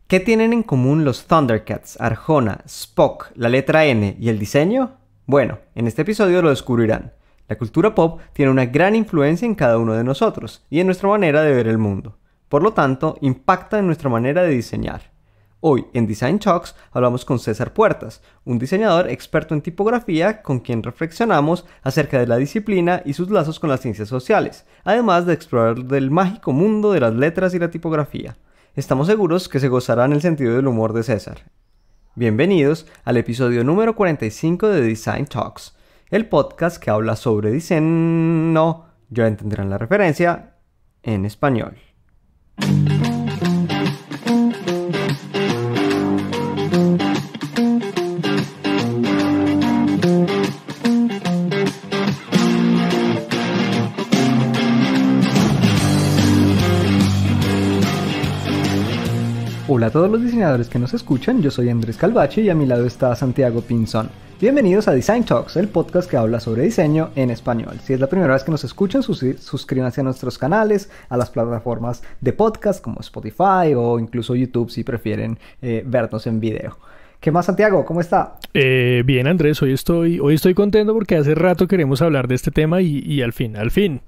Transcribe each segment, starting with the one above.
¿Qué tienen en común los Thundercats, Arjona, Spock, la letra N y el diseño? Bueno, en este episodio lo descubrirán. La cultura pop tiene una gran influencia en cada uno de nosotros y en nuestra manera de ver el mundo. Por lo tanto, impacta en nuestra manera de diseñar. Hoy, en Design Talks, hablamos con César Puertas, un diseñador experto en tipografía con quien reflexionamos acerca de la disciplina y sus lazos con las ciencias sociales, además de explorar del mágico mundo de las letras y la tipografía. Estamos seguros que se gozarán el sentido del humor de César. Bienvenidos al episodio número 45 de Design Talks, el podcast que habla sobre diseño, ya entenderán la referencia, en español. Hola a todos los diseñadores que nos escuchan, yo soy Andrés Calvache y a mi lado está Santiago Pinzón. Bienvenidos a Design Talks, el podcast que habla sobre diseño en español. Si es la primera vez que nos escuchan, suscríbanse a nuestros canales, a las plataformas de podcast como Spotify o incluso YouTube si prefieren vernos en video. ¿Qué más, Santiago? ¿Cómo está? Bien, Andrés, hoy estoy contento porque hace rato queremos hablar de este tema y al fin.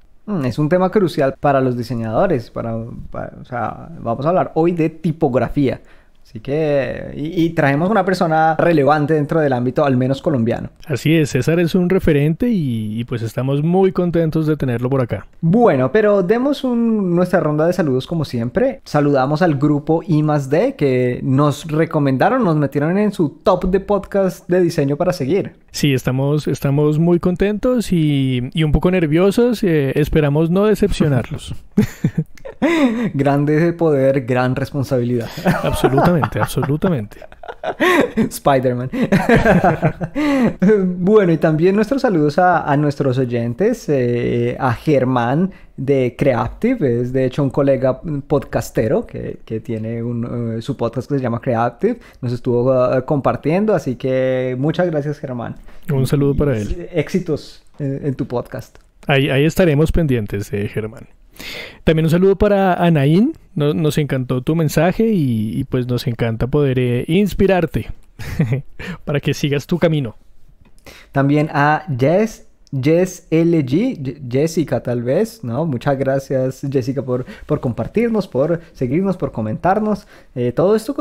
Es un tema crucial para los diseñadores, o sea, vamos a hablar hoy de tipografía. Así que, y traemos una persona relevante dentro del ámbito, al menos colombiano. Así es, César es un referente y pues estamos muy contentos de tenerlo por acá. Bueno, pero demos nuestra ronda de saludos como siempre. Saludamos al grupo I+D que nos recomendaron, nos metieron en su top de podcast de diseño para seguir. Sí, estamos muy contentos y un poco nerviosos. Esperamos no decepcionarlos. Grande poder, gran responsabilidad. Absolutamente. Spider-Man. Bueno, y también nuestros saludos a nuestros oyentes, a Germán de Creative, es de hecho un colega podcastero que tiene su podcast que se llama Creative, nos estuvo compartiendo, así que muchas gracias, Germán. Un saludo para él. Éxitos en tu podcast. Ahí estaremos pendientes, Germán. También un saludo para Anaín, nos encantó tu mensaje y pues nos encanta poder inspirarte para que sigas tu camino. También a Jessica tal vez, ¿no? Muchas gracias, Jessica, por compartirnos, por seguirnos, por comentarnos. Todo esto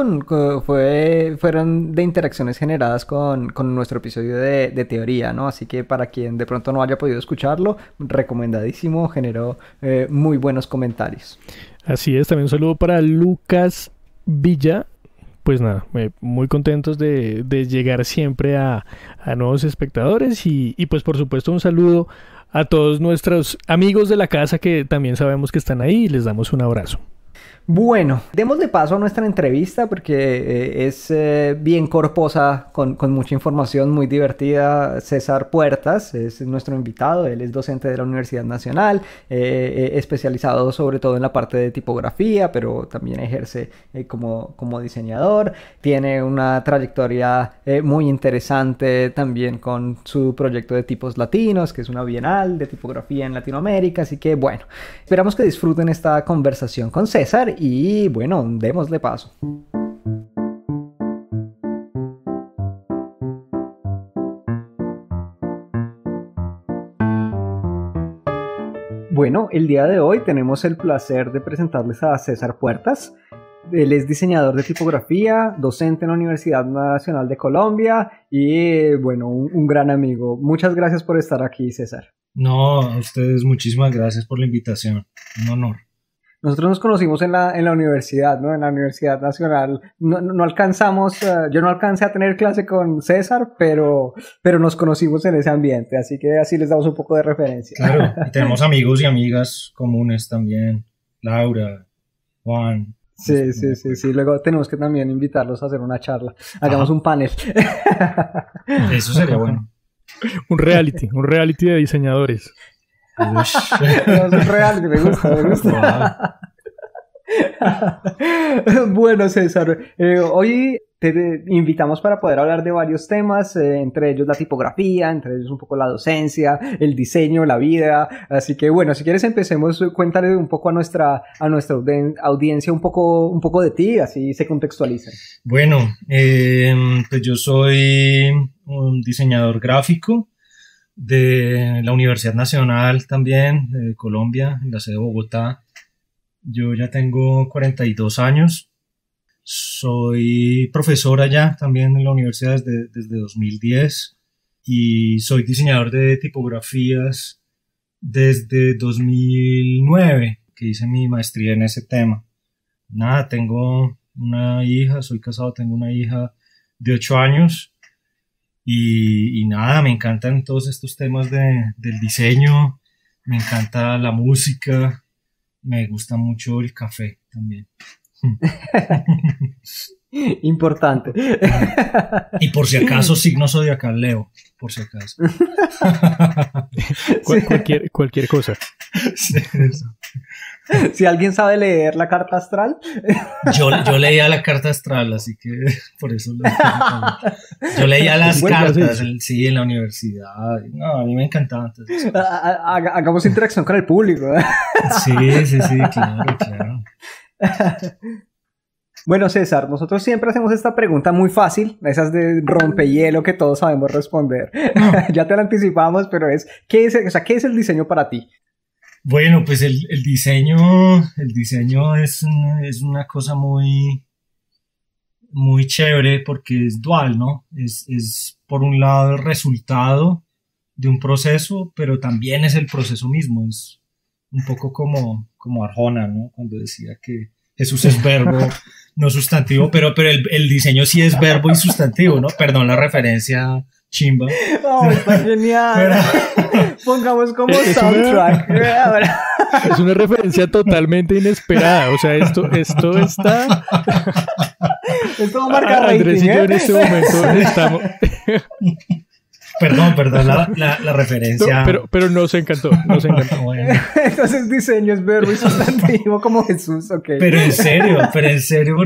fueron de interacciones generadas con nuestro episodio de teoría, ¿no? Así que para quien de pronto no haya podido escucharlo, recomendadísimo, generó muy buenos comentarios. Así es, también un saludo para Lucas Villa. Pues nada, muy contentos de llegar siempre a nuevos espectadores y pues por supuesto un saludo a todos nuestros amigos de la casa que también sabemos que están ahí y les damos un abrazo. Bueno, démosle paso a nuestra entrevista porque es bien corposa, con mucha información, muy divertida. César Puertas es nuestro invitado, él es docente de la Universidad Nacional, especializado sobre todo en la parte de tipografía, pero también ejerce como diseñador. Tiene una trayectoria muy interesante también con su proyecto de tipos latinos, que es una bienal de tipografía en Latinoamérica. Así que bueno, esperamos que disfruten esta conversación con César. Y bueno, démosle paso. Bueno, el día de hoy tenemos el placer de presentarles a César Puertas. Él es diseñador de tipografía, docente en la Universidad Nacional de Colombia y, bueno, un gran amigo. Muchas gracias por estar aquí, César. No, a ustedes muchísimas gracias por la invitación. Un honor. Nosotros nos conocimos en la universidad, ¿no? En la Universidad Nacional. No alcanzamos, yo no alcancé a tener clase con César, pero nos conocimos en ese ambiente, así que así les damos un poco de referencia. Claro, y tenemos amigos y amigas comunes también, Laura, Juan. Sí. Luego tenemos que también invitarlos a hacer una charla. Hagamos un panel. Eso sería bueno. Un reality de diseñadores. No, es real, me gusta. Bueno, César, hoy te invitamos para poder hablar de varios temas, entre ellos la tipografía, entre ellos un poco la docencia, el diseño, la vida. Así que bueno, si quieres empecemos, cuéntale un poco a nuestra audiencia un poco de ti, así se contextualizan. Bueno, pues yo soy un diseñador gráfico de la Universidad Nacional también, de Colombia, en la sede de Bogotá. Yo ya tengo 42 años. Soy profesor allá también en la universidad desde 2010 y soy diseñador de tipografías desde 2009, que hice mi maestría en ese tema. Nada, tengo una hija, soy casado, tengo una hija de 8 años y nada, me encantan todos estos temas del diseño, me encanta la música, me gusta mucho el café también. Importante. Y por si acaso, signo zodiacal Leo, por si acaso. Cualquier cosa. Sí, eso. Si alguien sabe leer la carta astral. Yo leía la carta astral, así que por eso yo leía las cartas, sí, en la universidad. No, a mí me encantaba. Entonces, hagamos interacción con el público. Sí, claro. Bueno, César, nosotros siempre hacemos esta pregunta muy fácil, esas de rompehielo que todos sabemos responder. Ya te la anticipamos, pero ¿qué es el diseño para ti? Bueno, pues el diseño es una cosa muy, muy chévere porque es dual, ¿no? Es por un lado el resultado de un proceso, pero también es el proceso mismo. Es un poco como Arjona, ¿no? Cuando decía que Jesús es verbo, no sustantivo, pero el diseño sí es verbo y sustantivo, ¿no? Perdón la referencia chimba. Oh, está genial. Pongamos como soundtrack. Es una referencia totalmente inesperada. O sea, esto está... Esto va a marcar rating, Andrés y yo en este momento estamos... Perdón, la referencia. No, pero nos encantó. Bueno. Entonces diseño es verbo y sustantivo como Jesús, ok. Pero en serio,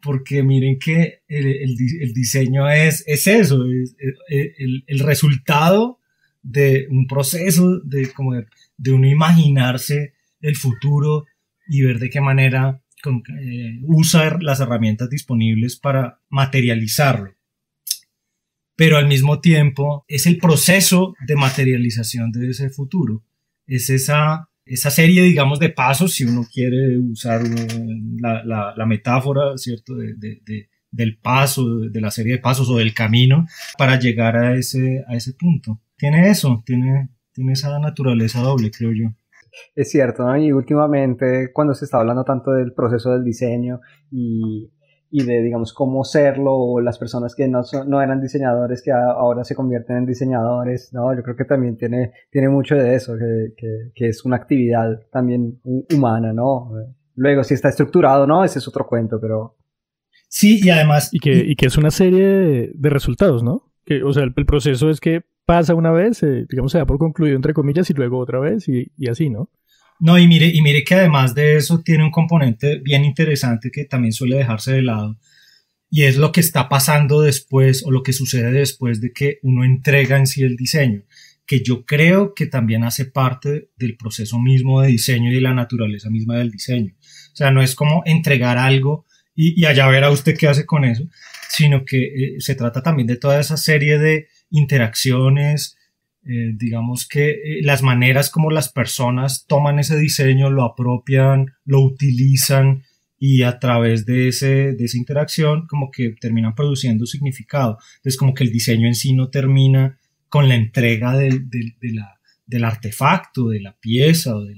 porque miren que el diseño es eso, es el resultado de un proceso de uno imaginarse el futuro y ver de qué manera usar las herramientas disponibles para materializarlo. Pero al mismo tiempo es el proceso de materialización de ese futuro. Es esa serie, digamos, de pasos, si uno quiere usar la metáfora, ¿cierto? Del paso, de la serie de pasos o del camino para llegar a ese punto. Tiene esa naturaleza doble, creo yo. Es cierto, ¿no? Y últimamente, cuando se está hablando tanto del proceso del diseño y de, digamos, cómo serlo, o las personas que no eran diseñadores que ahora se convierten en diseñadores, ¿no? Yo creo que también tiene mucho de eso, que es una actividad también humana, ¿no? Luego, si está estructurado, ¿no? Ese es otro cuento, pero... Sí, y además... Y que es una serie de resultados, ¿no? O sea, el proceso es que pasa una vez, digamos, se da por concluido, entre comillas, y luego otra vez, y así, ¿no? No, y mire que además de eso tiene un componente bien interesante que también suele dejarse de lado, y es lo que está pasando después o lo que sucede después de que uno entrega en sí el diseño, que yo creo que también hace parte del proceso mismo de diseño y de la naturaleza misma del diseño. O sea, no es como entregar algo y allá verá usted qué hace con eso, sino que se trata también de toda esa serie de interacciones, digamos que las maneras como las personas toman ese diseño, lo apropian, lo utilizan y a través de esa interacción como que terminan produciendo significado. Entonces como que el diseño en sí no termina con la entrega del artefacto, de la pieza o de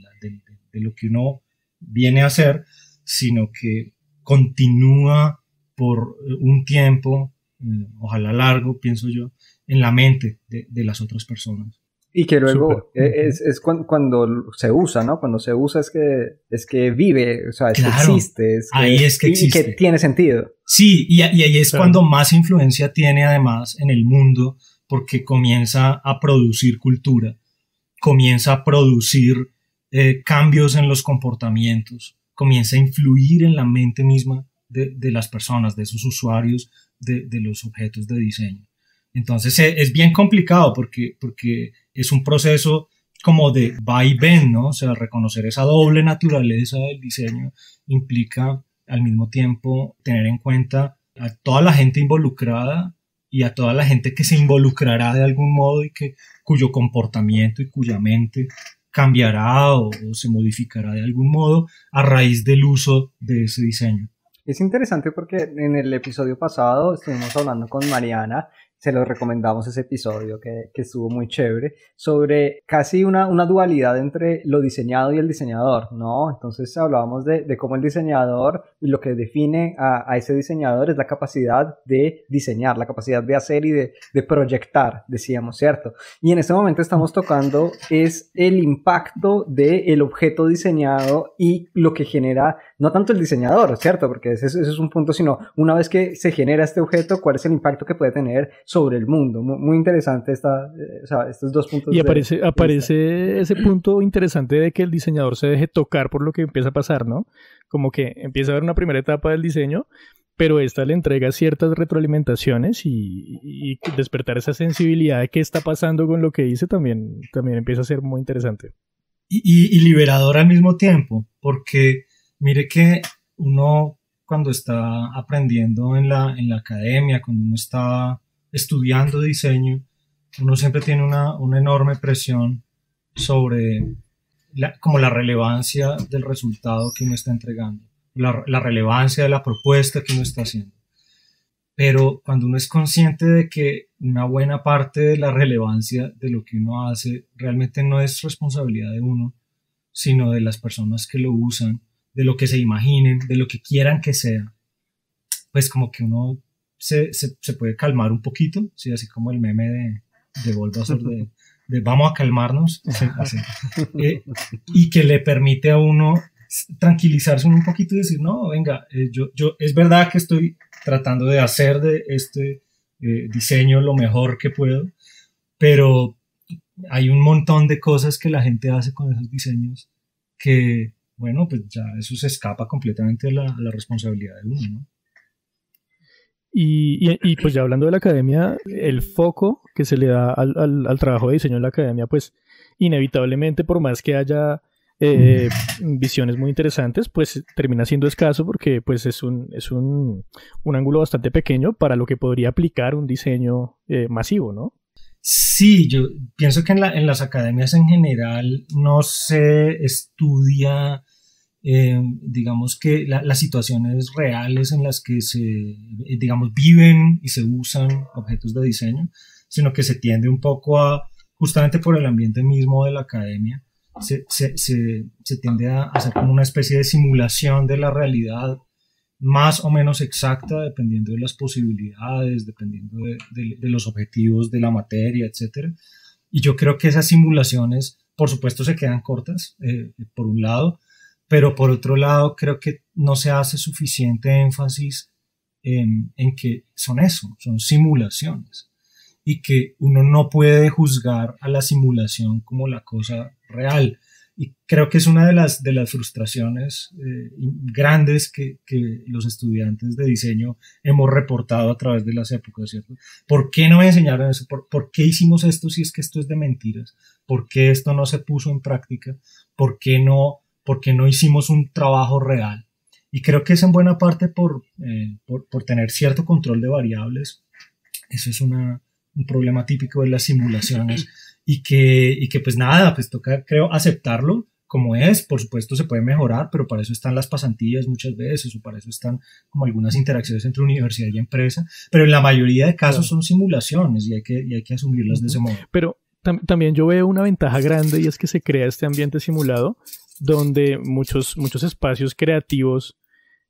lo que uno viene a hacer, sino que continúa por un tiempo, ojalá largo, pienso yo, en la mente de las otras personas. Y que luego es cuando se usa, ¿no? Cuando se usa es que vive, o sea, es claro, que existe. Ahí es que existe. Y que tiene sentido. Sí, y ahí es cuando más influencia tiene además en el mundo, porque comienza a producir cultura, comienza a producir cambios en los comportamientos, comienza a influir en la mente misma de las personas, de esos usuarios de los objetos de diseño. Entonces es bien complicado porque es un proceso como de va y ven, ¿no? O sea, reconocer esa doble naturaleza del diseño implica al mismo tiempo tener en cuenta a toda la gente involucrada y a toda la gente que se involucrará de algún modo y cuyo comportamiento y cuya mente cambiará o se modificará de algún modo a raíz del uso de ese diseño. Es interesante porque en el episodio pasado estuvimos hablando con Mariana, se los recomendamos ese episodio que estuvo muy chévere, sobre casi una dualidad entre lo diseñado y el diseñador, ¿no? Entonces hablábamos de cómo el diseñador y lo que define a ese diseñador es la capacidad de diseñar, la capacidad de hacer y de proyectar, decíamos, ¿cierto? Y en este momento estamos tocando es el impacto del objeto diseñado y lo que genera, no tanto el diseñador, ¿cierto? Porque ese es un punto, sino una vez que se genera este objeto, ¿cuál es el impacto que puede tener sobre el mundo? Muy interesante estos dos puntos. Y aparece ese punto interesante de que el diseñador se deje tocar por lo que empieza a pasar, ¿no? Como que empieza a haber una primera etapa del diseño, pero esta le entrega ciertas retroalimentaciones y despertar esa sensibilidad de qué está pasando con lo que dice también empieza a ser muy interesante. Y liberador al mismo tiempo, porque mire que uno cuando está aprendiendo en la academia, cuando uno está estudiando diseño, uno siempre tiene una enorme presión sobre como la relevancia del resultado que uno está entregando, la relevancia de la propuesta que uno está haciendo. Pero cuando uno es consciente de que una buena parte de la relevancia de lo que uno hace realmente no es responsabilidad de uno, sino de las personas que lo usan, de lo que se imaginen, de lo que quieran que sea, pues como que uno se puede calmar un poquito, ¿sí? Así como el meme de Bulbasaur de vamos a calmarnos, así. Y que le permite a uno tranquilizarse un poquito y decir, no, venga, yo es verdad que estoy tratando de hacer de este diseño lo mejor que puedo, pero hay un montón de cosas que la gente hace con esos diseños que, bueno, pues ya eso se escapa completamente a la responsabilidad de uno, ¿no? Y pues ya hablando de la academia, el foco que se le da al trabajo de diseño en la academia, pues inevitablemente, por más que haya visiones muy interesantes, pues termina siendo escaso porque pues es un ángulo bastante pequeño para lo que podría aplicar un diseño masivo, ¿no? Sí, yo pienso que en las academias en general no se estudia digamos que las situaciones reales en las que digamos, viven y se usan objetos de diseño, sino que se tiende un poco a, justamente por el ambiente mismo de la academia, se tiende a hacer como una especie de simulación de la realidad más o menos exacta, dependiendo de las posibilidades, dependiendo de los objetivos de la materia, etc. Y yo creo que esas simulaciones, por supuesto, se quedan cortas, por un lado, pero por otro lado creo que no se hace suficiente énfasis en que son eso, son simulaciones, y que uno no puede juzgar a la simulación como la cosa real. Y creo que es una de las frustraciones grandes que los estudiantes de diseño hemos reportado a través de las épocas, ¿cierto? ¿Por qué no me enseñaron eso? ¿Por qué hicimos esto si es que esto es de mentiras? ¿Por qué esto no se puso en práctica? ¿Por qué no hicimos un trabajo real? Y creo que es en buena parte por tener cierto control de variables. Eso es un problema típico de las simulaciones y que pues nada, pues toca, creo, aceptarlo como es. Por supuesto se puede mejorar, pero para eso están las pasantías muchas veces, o para eso están como algunas interacciones entre universidad y empresa, pero en la mayoría de casos son simulaciones y hay que asumirlas de ese modo. Pero también yo veo una ventaja grande, y es que se crea este ambiente simulado donde muchos espacios creativos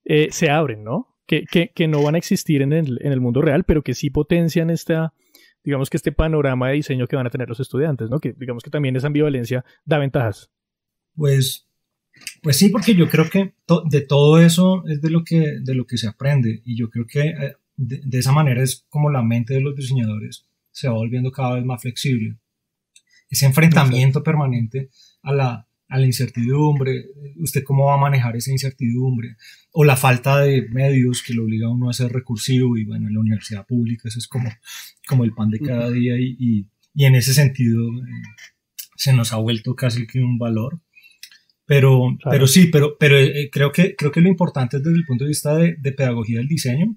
se abren, ¿no? Que no van a existir en el mundo real, pero que sí potencian digamos que este panorama de diseño que van a tener los estudiantes, ¿no? Que digamos que también esa ambivalencia da ventajas. Pues sí, porque yo creo que de todo eso es de lo que se aprende, y yo creo que de esa manera es como la mente de los diseñadores se va volviendo cada vez más flexible. Ese enfrentamiento permanente a a la incertidumbre, usted cómo va a manejar esa incertidumbre, o la falta de medios que lo obliga a uno a ser recursivo, y bueno, en la universidad pública eso es como el pan de cada día, y en ese sentido se nos ha vuelto casi que un valor. Pero sí, creo que lo importante es desde el punto de vista de pedagogía del diseño,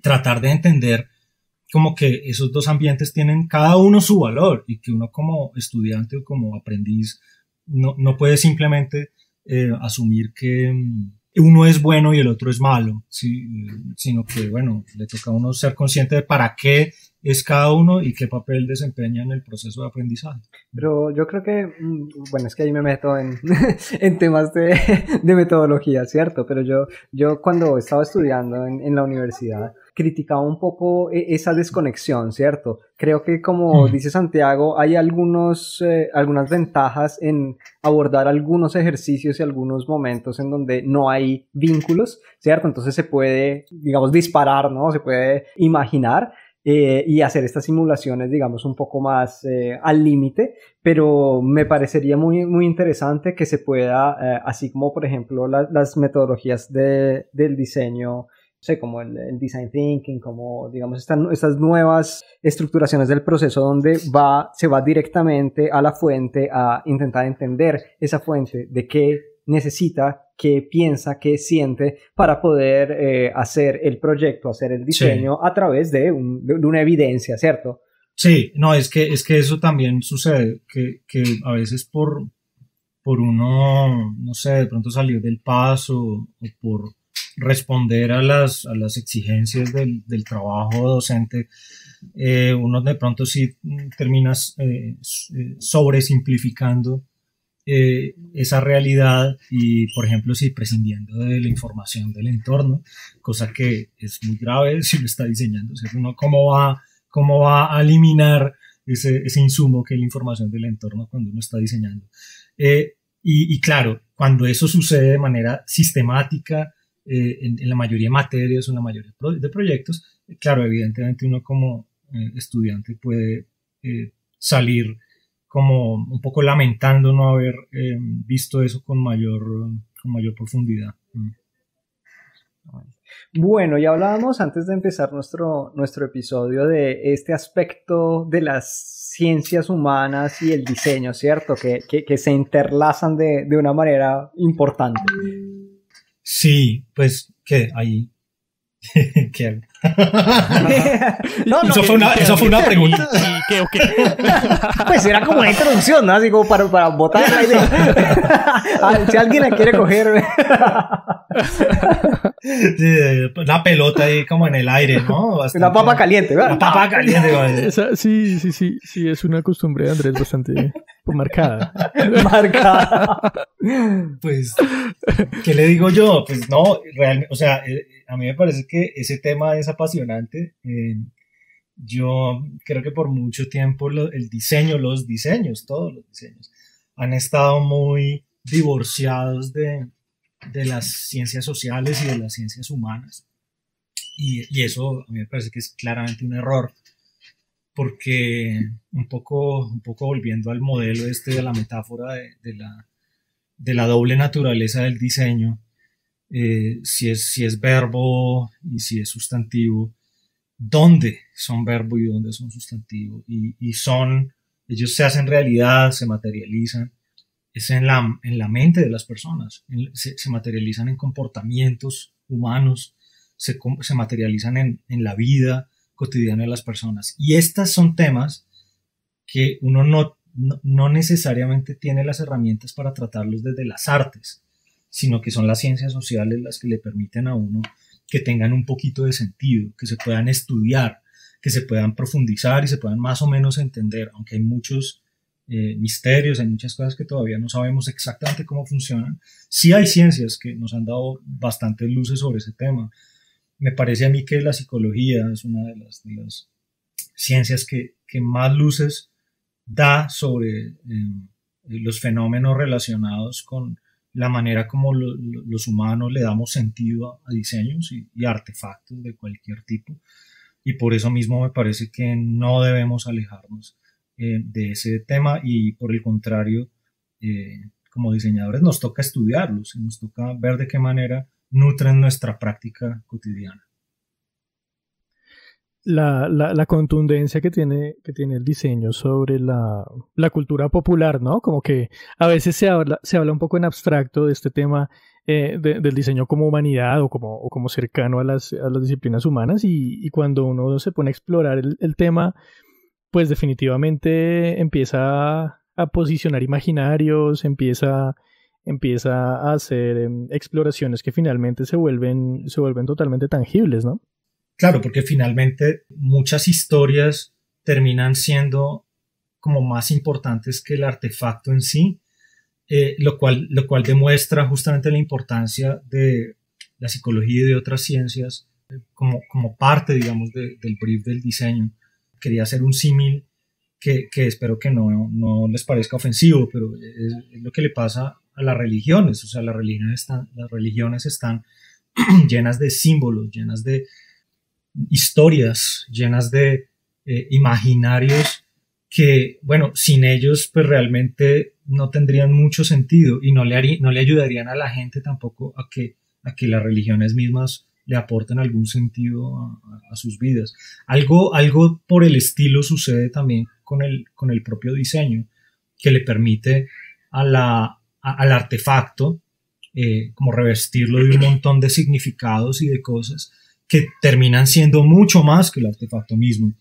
tratar de entender como que esos dos ambientes tienen cada uno su valor, y que uno como estudiante o como aprendiz no puede simplemente asumir que uno es bueno y el otro es malo, ¿sí? Sino que, bueno, le toca a uno ser consciente de para qué es cada uno y qué papel desempeña en el proceso de aprendizaje. Pero yo creo que, bueno, es que ahí me meto en, en temas de metodología, ¿cierto? Pero yo cuando estaba estudiando en la universidad, criticaba un poco esa desconexión, ¿cierto? Creo que, como dice Santiago, hay algunas ventajas en abordar algunos ejercicios y algunos momentos en donde no hay vínculos, ¿cierto? Entonces se puede, digamos, disparar, ¿no? Se puede imaginar. Y hacer estas simulaciones, digamos, un poco más al límite, pero me parecería muy, muy interesante que se pueda, así como, por ejemplo, las metodologías del diseño, no sé, como el design thinking, como, digamos, estas nuevas estructuraciones del proceso donde se va directamente a la fuente a intentar entender esa fuente, de qué necesita, qué piensa, qué siente, para poder hacer el proyecto, hacer el diseño, sí, a través de una evidencia, ¿cierto? Sí, no, es que eso también sucede, que a veces por uno, no sé, de pronto salir del paso, o por responder a las exigencias del trabajo docente, uno de pronto sí termina sobresimplificando esa realidad, y, por ejemplo, sí, prescindiendo de la información del entorno, cosa que es muy grave si lo está diseñando, ¿cierto? Uno cómo va a eliminar ese insumo que es la información del entorno cuando uno está diseñando. Y claro, cuando eso sucede de manera sistemática en la mayoría de materias o en la mayoría de proyectos, claro, evidentemente uno como estudiante puede salir como un poco lamentando no haber visto eso con mayor profundidad. Bueno, ya hablábamos antes de empezar nuestro episodio de este aspecto de las ciencias humanas y el diseño, ¿cierto? Que se interlazan de una manera importante. Sí, pues, ¿qué? Ahí. ¿Qué hago? No, eso fue una pregunta. ¿Qué? Pues era como una introducción, ¿no? Así como para botar la idea. Si alguien la quiere coger. Una pelota ahí como en el aire, ¿no? Bastante. Una papa caliente, ¿verdad? Una papa caliente. Sí, es una costumbre de Andrés bastante marcada. Pues, ¿qué le digo yo? Pues no, realmente, o sea, a mí me parece que ese tema es apasionante. Yo creo que por mucho tiempo todos los diseños han estado muy divorciados de las ciencias sociales y de las ciencias humanas, y eso a mí me parece que es claramente un error, porque un poco volviendo al modelo de la metáfora de la doble naturaleza del diseño, si es verbo y si es sustantivo, ¿dónde son verbo y dónde son sustantivo? Y ellos se hacen realidad, se materializan, es en la mente de las personas, se materializan en comportamientos humanos, se materializan en la vida cotidiana de las personas. Y estos son temas que uno no necesariamente tiene las herramientas para tratarlos desde las artes, sino que son las ciencias sociales las que le permiten a uno que tengan un poquito de sentido, que se puedan estudiar, que se puedan profundizar y se puedan más o menos entender, aunque hay muchos misterios, hay muchas cosas que todavía no sabemos exactamente cómo funcionan. Sí hay ciencias que nos han dado bastantes luces sobre ese tema. Me parece a mí que la psicología es una de las ciencias que más luces da sobre los fenómenos relacionados con la manera como los humanos le damos sentido a diseños y artefactos de cualquier tipo, y por eso mismo me parece que no debemos alejarnos de ese tema, y por el contrario, como diseñadores nos toca estudiarlos y nos toca ver de qué manera nutren nuestra práctica cotidiana. La contundencia que tiene el diseño sobre la cultura popular, ¿no? Como que a veces se habla un poco en abstracto de este tema del diseño como humanidad o como cercano a las disciplinas humanas, y cuando uno se pone a explorar el tema, pues definitivamente empieza a posicionar imaginarios, empieza a hacer exploraciones que finalmente se vuelven totalmente tangibles, ¿no? Claro, porque finalmente muchas historias terminan siendo como más importantes que el artefacto en sí, lo cual demuestra justamente la importancia de la psicología y de otras ciencias como parte, digamos, del brief del diseño. Quería hacer un símil que espero que no les parezca ofensivo, pero es lo que le pasa a las religiones. O sea, las religiones están llenas de símbolos, llenas de historias, llenas de imaginarios que, bueno, sin ellos pues realmente no tendrían mucho sentido y no le ayudarían a la gente tampoco a que las religiones mismas le aporten algún sentido a sus vidas. Algo por el estilo sucede también con el propio diseño, que le permite al artefacto como revestirlo de un montón de significados y de cosas que terminan siendo mucho más que el artefacto mismo.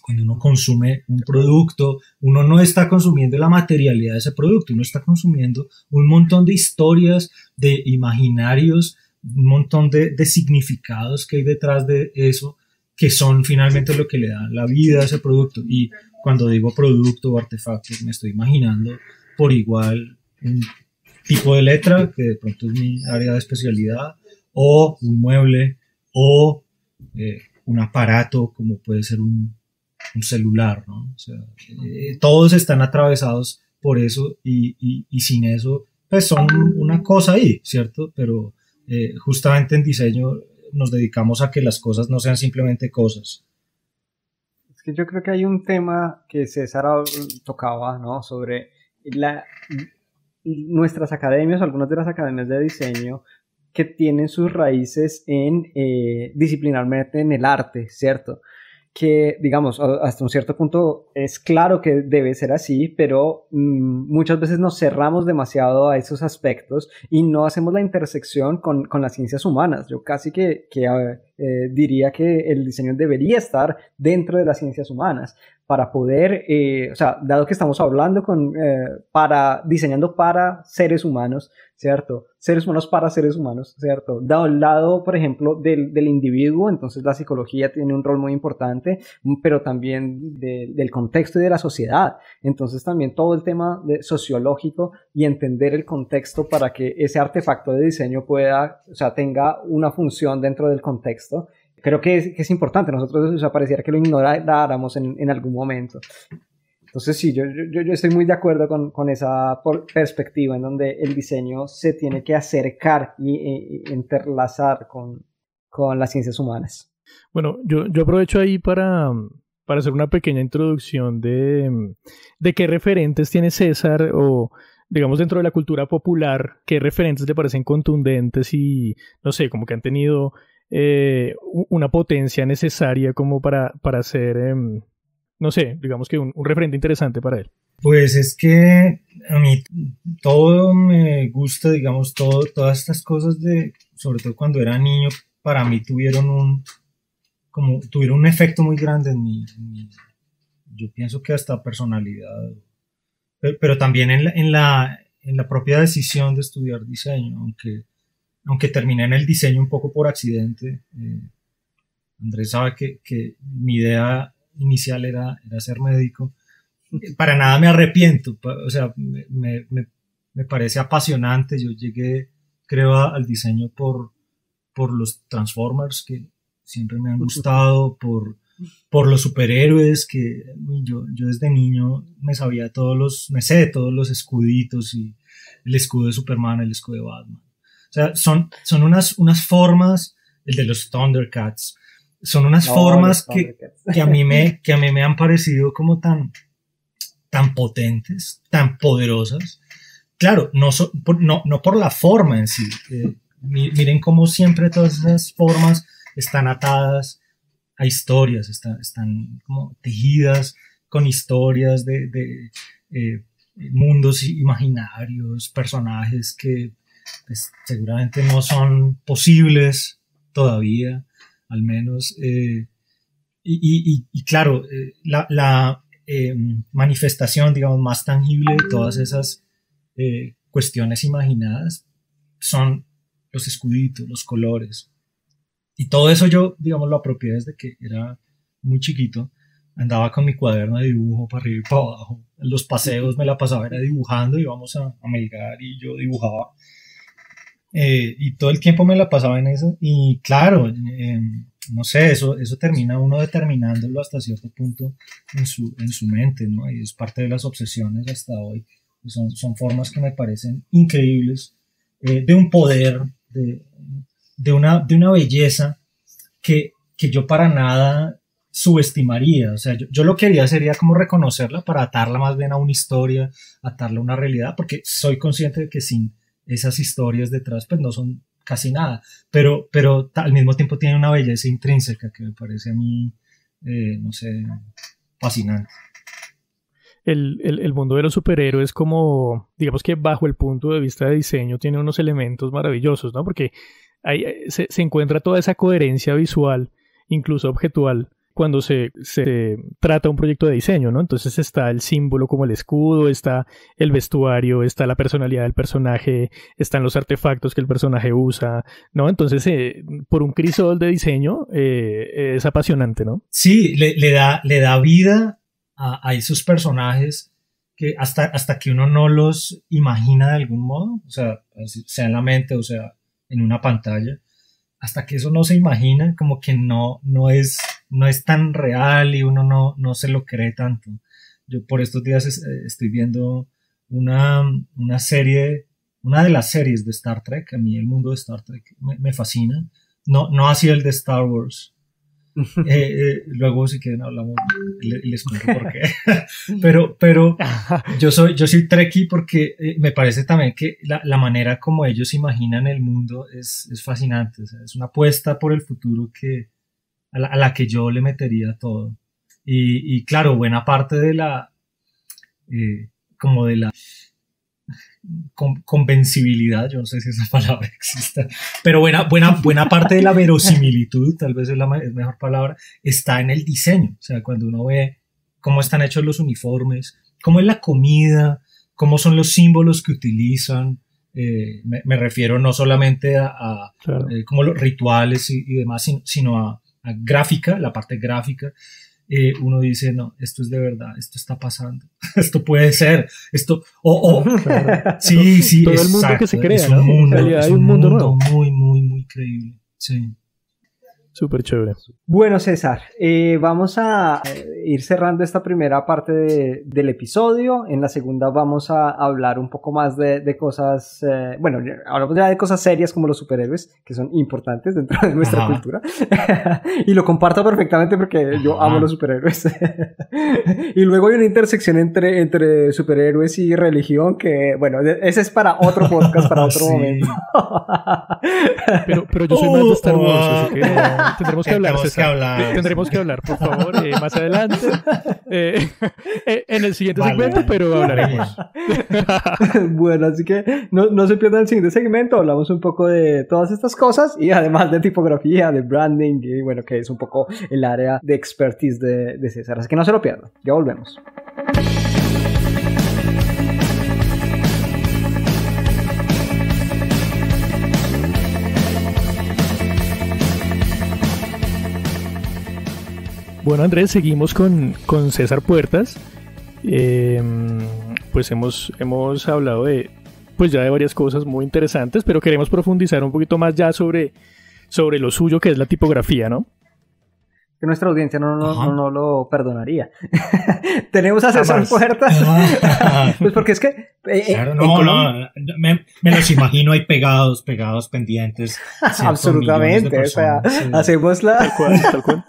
Cuando uno consume un producto, uno no está consumiendo la materialidad de ese producto, uno está consumiendo un montón de historias, de imaginarios, un montón de significados que hay detrás de eso, que son finalmente lo que le da la vida a ese producto. Y cuando digo producto o artefacto, me estoy imaginando por igual un tipo de letra, que de pronto es mi área de especialidad, o un mueble, o un aparato como puede ser un celular, ¿no? O sea, todos están atravesados por eso y sin eso pues son una cosa ahí, ¿cierto? Pero justamente en diseño nos dedicamos a que las cosas no sean simplemente cosas. Es que yo creo que hay un tema que César tocaba, ¿no? Sobre nuestras academias, algunas de las academias de diseño, que tienen sus raíces disciplinarmente en el arte, ¿cierto? Que, digamos, hasta un cierto punto es claro que debe ser así, pero muchas veces nos cerramos demasiado a esos aspectos y no hacemos la intersección con las ciencias humanas. Yo casi que diría que el diseño debería estar dentro de las ciencias humanas para poder, o sea, dado que estamos hablando diseñando para seres humanos, ¿cierto? Seres humanos para seres humanos, ¿cierto? Dado el lado, por ejemplo, del individuo, entonces la psicología tiene un rol muy importante, pero también del contexto y de la sociedad. Entonces también todo el tema sociológico y entender el contexto para que ese artefacto de diseño tenga una función dentro del contexto. Creo que es importante. Nosotros, o sea, pareciera que lo ignoráramos en algún momento. Entonces sí, yo estoy muy de acuerdo con esa perspectiva en donde el diseño se tiene que acercar y entrelazar con las ciencias humanas. Bueno, yo aprovecho ahí para hacer una pequeña introducción de qué referentes tiene César, o digamos dentro de la cultura popular, qué referentes le parecen contundentes y, no sé, como que han tenido una potencia necesaria como para ser, no sé, digamos que un referente interesante para él. Pues es que a mí todo me gusta, digamos, todas estas cosas sobre todo cuando era niño, para mí tuvieron un efecto muy grande en mi yo pienso que hasta personalidad, pero también en la propia decisión de estudiar diseño, aunque terminé en el diseño un poco por accidente. Andrés sabe que mi idea inicial era ser médico. Para nada me arrepiento, o sea, me parece apasionante. Yo llegué, creo, al diseño por los Transformers, que siempre me han gustado, por los superhéroes, que yo desde niño me sé todos los escuditos, y el escudo de Superman, el escudo de Batman. O sea, son unas formas, el de los Thundercats, son unas formas que a mí me han parecido como tan potentes, tan poderosas, claro, no por la forma en sí. Miren cómo siempre todas esas formas están atadas a historias, están como tejidas con historias de mundos imaginarios, personajes que pues, seguramente no son posibles todavía, al menos. Y claro, la manifestación, digamos, más tangible de todas esas cuestiones imaginadas son los escuditos, los colores. Y todo eso yo, digamos, lo apropié desde que era muy chiquito. Andaba con mi cuaderno de dibujo para arriba y para abajo. En los paseos me la pasaba era dibujando, íbamos a Melgar y yo dibujaba. Y todo el tiempo me la pasaba en eso. Y claro, no sé, eso termina uno determinándolo hasta cierto punto en su mente, ¿no? Y es parte de las obsesiones hasta hoy. Son formas que me parecen increíbles, de un poder, de una belleza que yo para nada subestimaría. O sea, yo lo que haría sería como reconocerla para atarla más bien a una historia, atarla a una realidad, porque soy consciente de que sin esas historias detrás pues no son casi nada, pero al mismo tiempo tiene una belleza intrínseca que me parece a mí, no sé, fascinante. El mundo de los superhéroes, como digamos que bajo el punto de vista de diseño, tiene unos elementos maravillosos, ¿no? Porque ahí se encuentra toda esa coherencia visual, incluso objetual, cuando se trata un proyecto de diseño, ¿no? Entonces está el símbolo como el escudo, está el vestuario, está la personalidad del personaje, están los artefactos que el personaje usa, ¿no? Entonces, por un crisol de diseño, es apasionante, ¿no? Sí, le da vida a esos personajes que hasta que uno no los imagina de algún modo, o sea en la mente, o sea, en una pantalla, hasta que eso no se imagina, como que no es tan real y uno no se lo cree tanto. Yo por estos días estoy viendo una serie, una de las series de Star Trek. A mí el mundo de Star Trek me fascina. No así el de Star Wars. Luego si quieren hablamos, les cuento por qué. pero yo soy trekkie porque me parece también que la manera como ellos imaginan el mundo es fascinante. O sea, es una apuesta por el futuro a la que yo le metería todo. Y claro, buena parte de la como de la convencibilidad, yo no sé si esa palabra existe, pero buena parte de la verosimilitud, tal vez es mejor palabra, está en el diseño. O sea, cuando uno ve cómo están hechos los uniformes, cómo es la comida, cómo son los símbolos que utilizan, me refiero no solamente a claro. Como los rituales y demás, sino a gráfica, la parte gráfica. Uno dice, no, esto es de verdad, esto está pasando, esto puede ser, esto, claro. Sí, todo exacto, el mundo que se crea, es un ¿no? mundo, En realidad hay un mundo nuevo. muy creíble, sí. Súper chévere. Bueno, César, vamos a ir cerrando esta primera parte del episodio. En la segunda vamos a hablar un poco más de cosas, bueno, hablamos ya de cosas serias como los superhéroes, que son importantes dentro de nuestra cultura. Y lo comparto perfectamente porque yo amo los superhéroes. Y luego hay una intersección entre superhéroes y religión que, bueno, ese es para otro podcast, para otro momento. Pero yo soy más de Star Wars, así que tendremos que hablar, César. Tendremos que hablar, por favor, más adelante, en el siguiente segmento, pero hablaremos. Bueno, así que no se pierdan el siguiente segmento. Hablamos un poco de todas estas cosas y además de tipografía, de branding y bueno, que es un poco el área de expertise de César. Así que no se lo pierdan. Ya volvemos. Bueno, Andrés, seguimos con César Puertas. Pues hemos hablado de varias cosas muy interesantes, pero queremos profundizar un poquito más ya sobre lo suyo, que es la tipografía, ¿no? Que nuestra audiencia no lo perdonaría. Tenemos a César Puertas. Pues porque es que... claro, me los imagino ahí pegados pendientes. Absolutamente, o sea, sí. Hacemos la... Tal cual.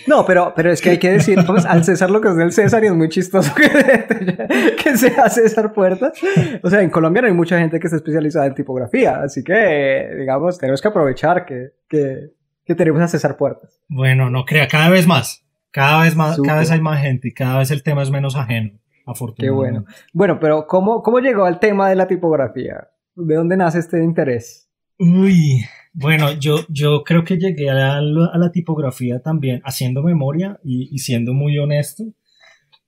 No, pero es que hay que decir, pues, al César lo que es del César, y es muy chistoso que sea César Puertas. O sea, en Colombia no hay mucha gente que esté especializada en tipografía, así que, digamos, tenemos que aprovechar que tenemos a César Puertas. Bueno, no crea, cada vez más, Súper. cada vez hay más gente y cada vez el tema es menos ajeno, Qué afortunadamente. bueno. Bueno, pero ¿cómo llegó al tema de la tipografía? ¿De dónde nace este interés? Uy, bueno, yo creo que llegué a la tipografía también haciendo memoria y siendo muy honesto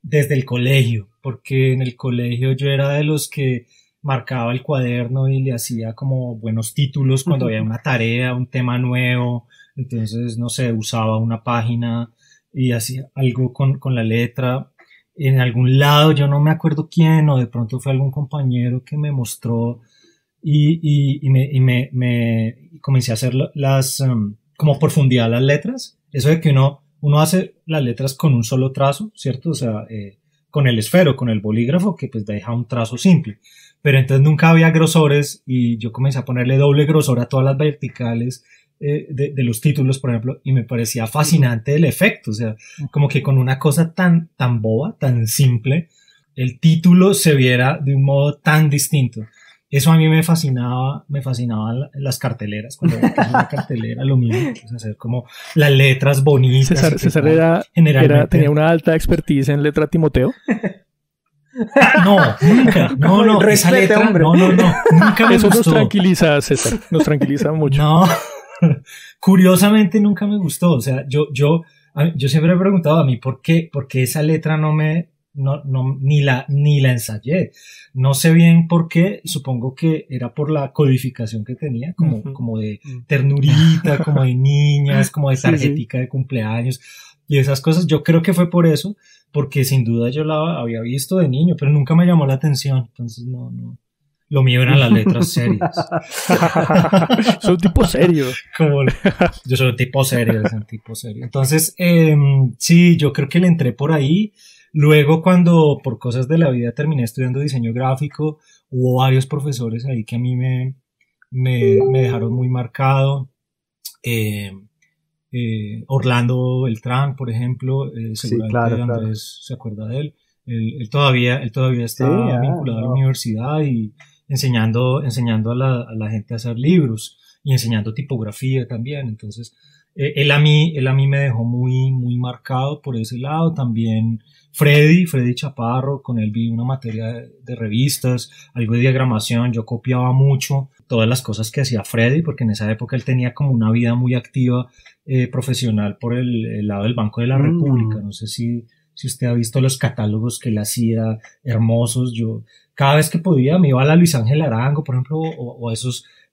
desde el colegio, porque en el colegio yo era de los que marcaba el cuaderno y le hacía como buenos títulos cuando había una tarea, un tema nuevo, entonces, no sé, usaba una página y hacía algo con la letra. En algún lado, yo no me acuerdo quién, o de pronto fue algún compañero que me mostró y comencé a hacer como profundidad las letras. Eso de que uno hace las letras con un solo trazo, ¿cierto? O sea, con el esfero, con el bolígrafo, que pues deja un trazo simple. Pero entonces nunca había grosores y yo comencé a ponerle doble grosor a todas las verticales de los títulos, por ejemplo, y me parecía fascinante el efecto. O sea, como que con una cosa tan boba, tan simple, el título se viera de un modo tan distinto. Eso a mí me fascinaba las carteleras, cuando era una cartelera, lo mismo, pues hacer como las letras bonitas. César tenía una alta expertise en letra Timoteo. No, nunca, no, esa letra, hombre. no, nunca me Eso gustó. nos tranquiliza, César, nos tranquiliza mucho. No, curiosamente nunca me gustó, o sea, yo siempre he preguntado a mí por qué esa letra ni la ensayé. No sé bien por qué, supongo que era por la codificación que tenía, como de ternurita, como de niñas, como de tarjetica de cumpleaños y esas cosas. Yo creo que fue por eso, porque sin duda yo la había visto de niño, pero nunca me llamó la atención, entonces no. Lo mío eran las letras serias. Soy un tipo serio. Yo soy un tipo serio, Entonces, sí, yo creo que le entré por ahí. Luego, cuando por cosas de la vida terminé estudiando diseño gráfico, hubo varios profesores ahí que a mí me dejaron muy marcado. Orlando Beltrán, por ejemplo, seguramente Andrés se acuerda de él. Él todavía está vinculado a la universidad y enseñando a la gente a hacer libros y enseñando tipografía también. Entonces, él a mí me dejó muy, muy marcado por ese lado. También Freddy Chaparro, con él vi una materia de revistas, algo de diagramación. Yo copiaba mucho todas las cosas que hacía Freddy, porque en esa época él tenía como una vida muy activa profesional por el lado del Banco de la República. No sé si usted ha visto los catálogos que él hacía, hermosos. Yo cada vez que podía me iba a la Luis Ángel Arango, por ejemplo, o a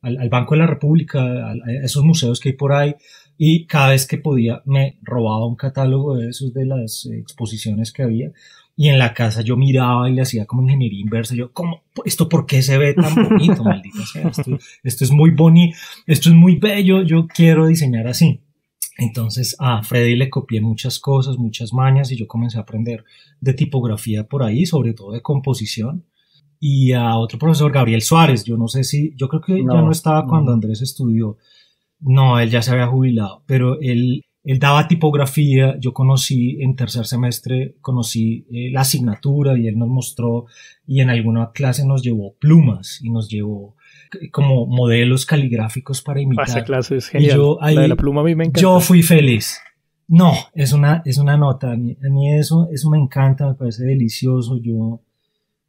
al Banco de la República, a esos museos que hay por ahí, y cada vez que podía me robaba un catálogo de esos, de las exposiciones que había, y en la casa yo miraba y le hacía como ingeniería inversa. Yo, ¿esto por qué se ve tan bonito? Maldita sea, esto es muy bonito, esto es muy bello, yo quiero diseñar así. Entonces a Freddy le copié muchas cosas, muchas mañas, y yo comencé a aprender de tipografía por ahí, sobre todo de composición. Y a otro profesor, Gabriel Suárez, yo creo que ya no estaba cuando Andrés estudió. No, él ya se había jubilado, pero él daba tipografía. Yo conocí en tercer semestre, la asignatura, y él nos mostró, y en alguna clase nos llevó plumas y nos llevó como modelos caligráficos para imitar. Esa clase es genial. La de la pluma a mí me encanta. Yo fui feliz. No, es una nota. A mí eso me encanta, me parece delicioso. Yo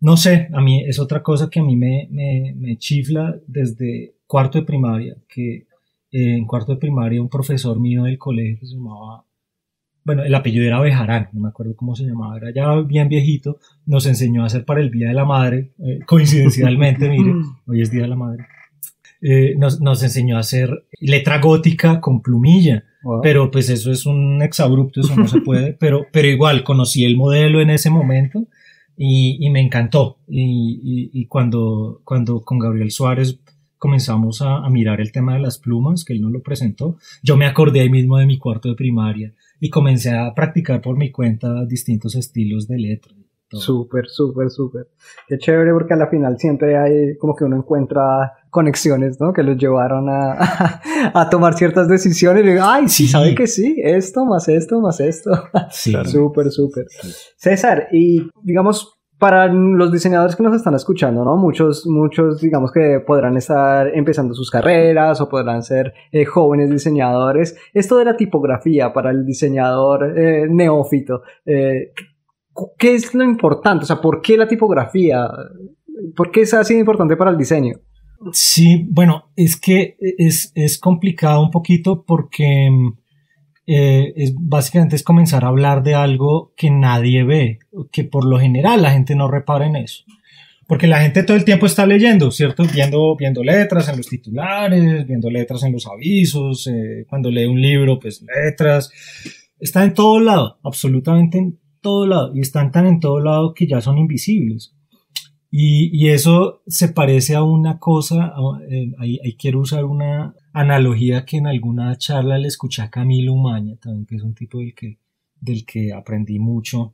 no sé, a mí es otra cosa que a mí me chifla desde cuarto de primaria, que en cuarto de primaria un profesor mío del colegio se llamaba, bueno, el apellido era Bejarán, no me acuerdo cómo se llamaba, era ya bien viejito, nos enseñó a hacer para el Día de la Madre, coincidencialmente, mire, hoy es Día de la Madre, nos enseñó a hacer letra gótica con plumilla. Wow. Pero pues eso es un exabrupto, eso no se puede, pero igual conocí el modelo en ese momento y me encantó, y cuando con Gabriel Suárez comenzamos a mirar el tema de las plumas, que él nos lo presentó, yo me acordé ahí mismo de mi cuarto de primaria y comencé a practicar por mi cuenta distintos estilos de letra. todo. Súper, súper, súper. Qué chévere porque a la final siempre hay como que uno encuentra conexiones, ¿no? Que los llevaron a tomar ciertas decisiones y digo, ay, sí, sabe que sí, esto, más esto, más esto. Sí. Súper, súper. Sí. César, y digamos, para los diseñadores que nos están escuchando, ¿no? Muchos, digamos que podrán estar empezando sus carreras o podrán ser jóvenes diseñadores. Esto de la tipografía para el diseñador neófito, ¿qué es lo importante? O sea, ¿por qué la tipografía? ¿Por qué es así importante para el diseño? Sí, bueno, es que es complicado un poquito porque básicamente es comenzar a hablar de algo que nadie ve, que por lo general la gente no repara en eso. Porque la gente todo el tiempo está leyendo, ¿cierto? Viendo letras en los titulares, viendo letras en los avisos, cuando lee un libro, pues letras. Está en todo lado, absolutamente en todo lado. Y están tan en todo lado que ya son invisibles. Y eso se parece a una cosa, ahí quiero usar una analogía que en alguna charla le escuché a Camilo Umaña, también, que es un tipo del que aprendí mucho.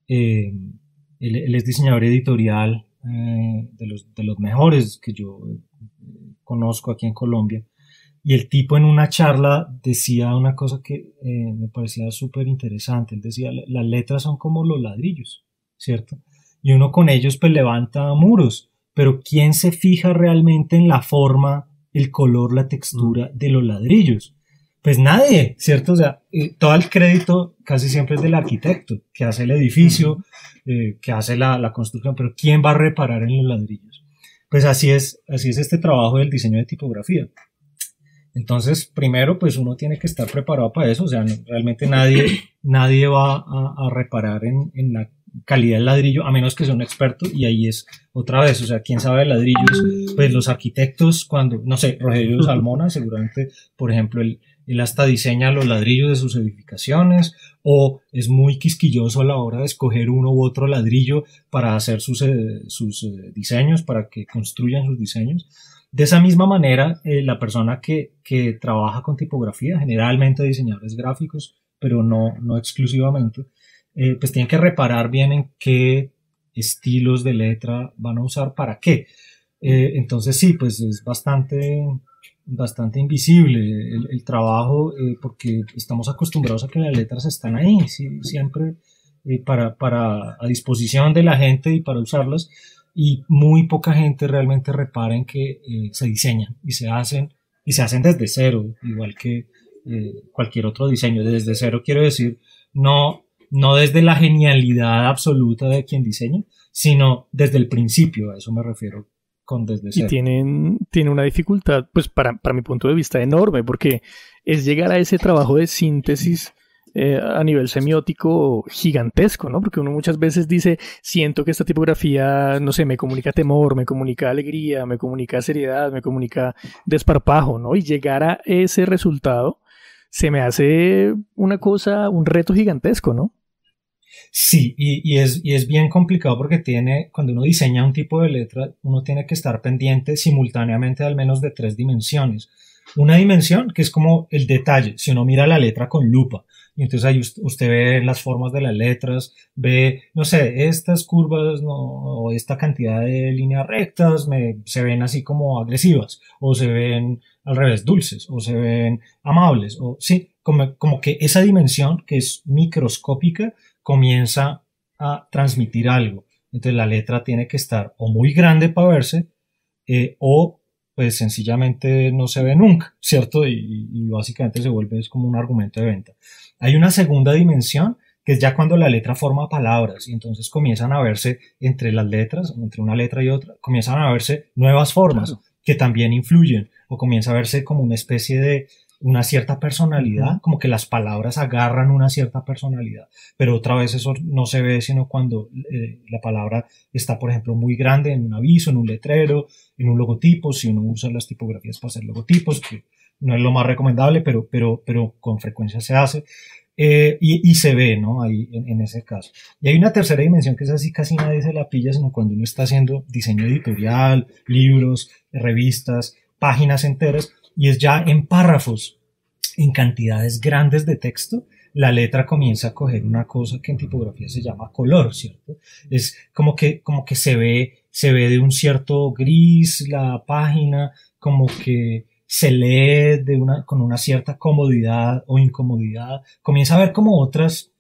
Él es diseñador editorial de los mejores que yo conozco aquí en Colombia. Y el tipo en una charla decía una cosa que me parecía súper interesante. Él decía, las letras son como los ladrillos, ¿cierto? Y uno con ellos pues levanta muros, pero ¿quién se fija realmente en la forma, el color, la textura de los ladrillos? Pues nadie, ¿cierto? O sea, todo el crédito casi siempre es del arquitecto, que hace el edificio, que hace la construcción, pero ¿quién va a reparar en los ladrillos? Pues así es este trabajo del diseño de tipografía. Entonces, primero, pues uno tiene que estar preparado para eso, o sea, realmente nadie va a reparar en la calidad del ladrillo, a menos que sea un experto, y ahí es otra vez, o sea, quién sabe de ladrillos, pues los arquitectos, cuando, no sé, Rogelio Salmona, seguramente, por ejemplo, él hasta diseña los ladrillos de sus edificaciones, o es muy quisquilloso a la hora de escoger uno u otro ladrillo para hacer sus diseños, para que construyan sus diseños. De esa misma manera, la persona que trabaja con tipografía, generalmente diseñadores gráficos, pero no exclusivamente, pues tienen que reparar bien en qué estilos de letra van a usar para qué. Entonces sí, pues es bastante invisible el trabajo, porque estamos acostumbrados a que las letras están ahí, ¿sí? Siempre a disposición de la gente y para usarlas, y muy poca gente realmente repara en que se diseñan y se hacen desde cero, igual que cualquier otro diseño. Desde cero quiero decir no desde la genialidad absoluta de quien diseña, sino desde el principio, a eso me refiero con desde cero. Y tiene una dificultad, pues para mi punto de vista, enorme, porque es llegar a ese trabajo de síntesis a nivel semiótico gigantesco, ¿no? Porque uno muchas veces dice, siento que esta tipografía, no sé, me comunica temor, me comunica alegría, me comunica seriedad, me comunica desparpajo, ¿no? Y llegar a ese resultado se me hace una cosa, un reto gigantesco, ¿no? Sí, y es bien complicado porque cuando uno diseña un tipo de letra, uno tiene que estar pendiente simultáneamente al menos de 3 dimensiones. Una dimensión que es como el detalle, si uno mira la letra con lupa, y entonces ahí usted ve las formas de las letras, ve, no sé, estas curvas o esta cantidad de líneas rectas se ven así como agresivas, o se ven al revés dulces, o se ven amables, o sí, como que esa dimensión que es microscópica comienza a transmitir algo. Entonces la letra tiene que estar o muy grande para verse, o pues sencillamente no se ve nunca, ¿cierto? Y básicamente se vuelve como un argumento de venta. Hay una segunda dimensión que es ya cuando la letra forma palabras y entonces comienzan a verse entre las letras, entre una letra y otra, comienzan a verse nuevas formas que también influyen, o comienza a verse como una especie de una cierta personalidad, como que las palabras agarran una cierta personalidad, pero otra vez eso no se ve sino cuando la palabra está, por ejemplo, muy grande en un aviso, en un letrero, en un logotipo, si uno usa las tipografías para hacer logotipos, que no es lo más recomendable, pero con frecuencia se hace, y se ve, ¿no? Ahí en ese caso. Y hay una tercera dimensión que es así, casi nadie se la pilla, sino cuando uno está haciendo diseño editorial, libros, revistas, páginas enteras, y es ya en párrafos. en cantidades grandes de texto, la letra comienza a coger una cosa que en tipografía se llama color, ¿cierto? Es como que se ve de un cierto gris la página, como que se lee con una cierta comodidad o incomodidad. Comienza a ver como otros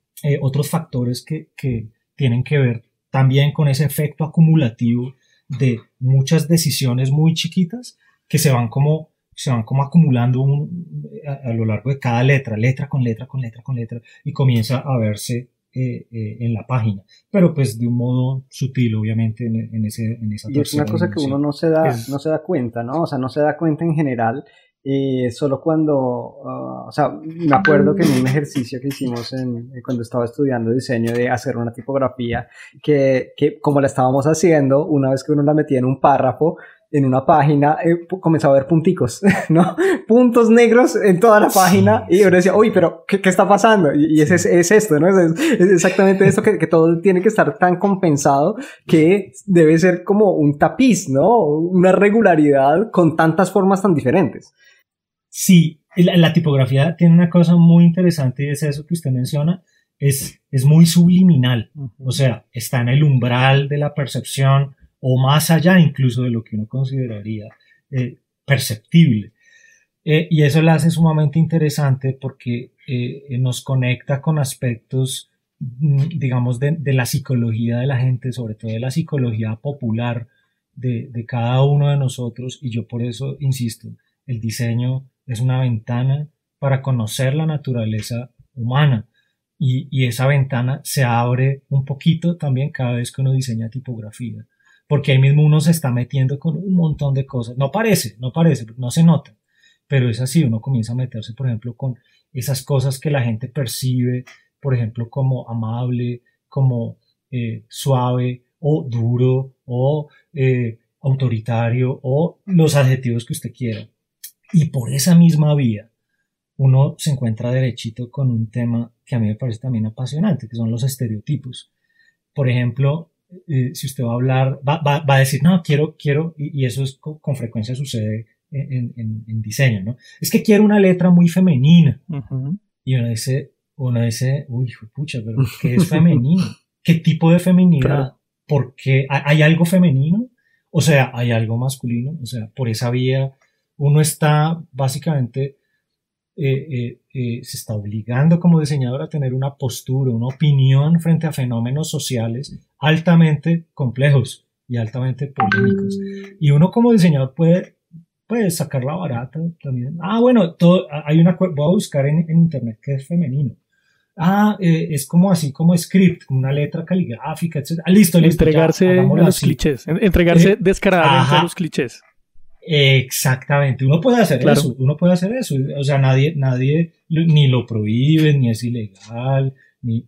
factores que tienen que ver también con ese efecto acumulativo de muchas decisiones muy chiquitas que se van como acumulando a lo largo de cada letra con letra, y comienza a verse en la página, pero pues de un modo sutil, obviamente, en esa y es una cosa que uno no se da cuenta, ¿no? O sea, no se da cuenta en general, solo cuando, o sea, me acuerdo que en un ejercicio que hicimos cuando estaba estudiando diseño, de hacer una tipografía, que como la estábamos haciendo, una vez que uno la metía en un párrafo, en una página, comenzaba a ver punticos, ¿no? Puntos negros en toda la página, y uno decía, uy, pero ¿qué está pasando? Y es esto, ¿no? Es exactamente esto, que todo tiene que estar tan compensado, que debe ser como un tapiz, ¿no? Una regularidad con tantas formas tan diferentes. Sí, la tipografía tiene una cosa muy interesante, y es eso que usted menciona, es muy subliminal, o sea, está en el umbral de la percepción, o más allá incluso de lo que uno consideraría perceptible. Y eso la hace sumamente interesante porque nos conecta con aspectos, digamos, de la psicología de la gente, sobre todo de la psicología popular de cada uno de nosotros, y yo por eso insisto, el diseño es una ventana para conocer la naturaleza humana, y esa ventana se abre un poquito también cada vez que uno diseña tipografía, porque ahí mismo uno se está metiendo con un montón de cosas. No parece, no se nota, pero es así. Uno comienza a meterse, por ejemplo, con esas cosas que la gente percibe, por ejemplo, como amable, como suave, o duro, o autoritario, o los adjetivos que usted quiera. Y por esa misma vía, uno se encuentra derechito con un tema que a mí me parece también apasionante, que son los estereotipos. Por ejemplo, si usted va a hablar, va a decir, no, quiero, y eso es con frecuencia sucede en diseño, ¿no? Es que quiero una letra muy femenina. Y uno dice, uy, pucha, pero ¿qué es femenino? ¿Qué tipo de feminidad? Claro. ¿Por qué? ¿Hay algo femenino? O sea, ¿hay algo masculino? O sea, por esa vía uno está básicamente se está obligando como diseñador a tener una postura, una opinión frente a fenómenos sociales altamente complejos y altamente polémicos. Y uno como diseñador puede sacar la barata también. Bueno, voy a buscar en internet qué es femenino. Es como así, como script, una letra caligráfica, etc. Listo. Entregarse a los clichés, entregarse descaradamente a los clichés. Exactamente, uno puede hacer eso, o sea, nadie ni lo prohíbe, ni es ilegal,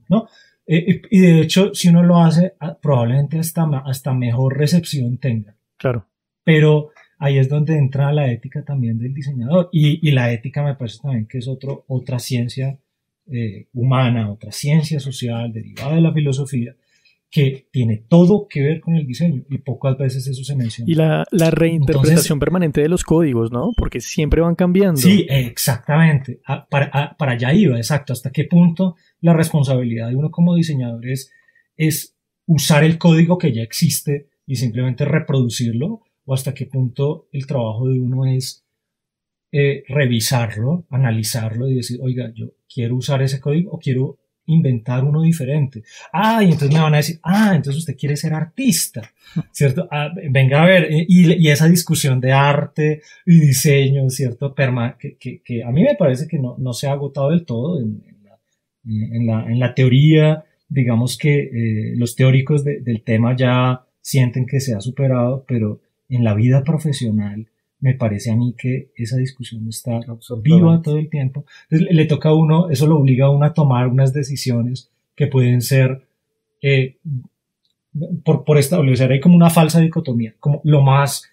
¿no? Y de hecho, si uno lo hace, probablemente hasta mejor recepción tenga. Claro. Pero ahí es donde entra la ética también del diseñador, y la ética me parece también que es otra ciencia humana, otra ciencia social derivada de la filosofía, que tiene todo que ver con el diseño, y pocas veces eso se menciona. Y la reinterpretación permanente de los códigos, ¿no? Porque siempre van cambiando. Sí, exactamente. Para allá iba, exacto. ¿Hasta qué punto la responsabilidad de uno como diseñador es usar el código que ya existe y simplemente reproducirlo? ¿O hasta qué punto el trabajo de uno es revisarlo, analizarlo y decir, oiga, yo quiero usar ese código o quiero inventar uno diferente? Y entonces me van a decir, entonces usted quiere ser artista, ¿cierto? Venga a ver, y esa discusión de arte y diseño, ¿cierto? Que a mí me parece que no se ha agotado del todo en la teoría. Digamos que los teóricos del tema ya sienten que se ha superado, pero en la vida profesional me parece a mí que esa discusión está viva todo el tiempo. Entonces le toca a uno, eso lo obliga a uno a tomar unas decisiones que pueden ser por establecer ahí como una falsa dicotomía, como lo más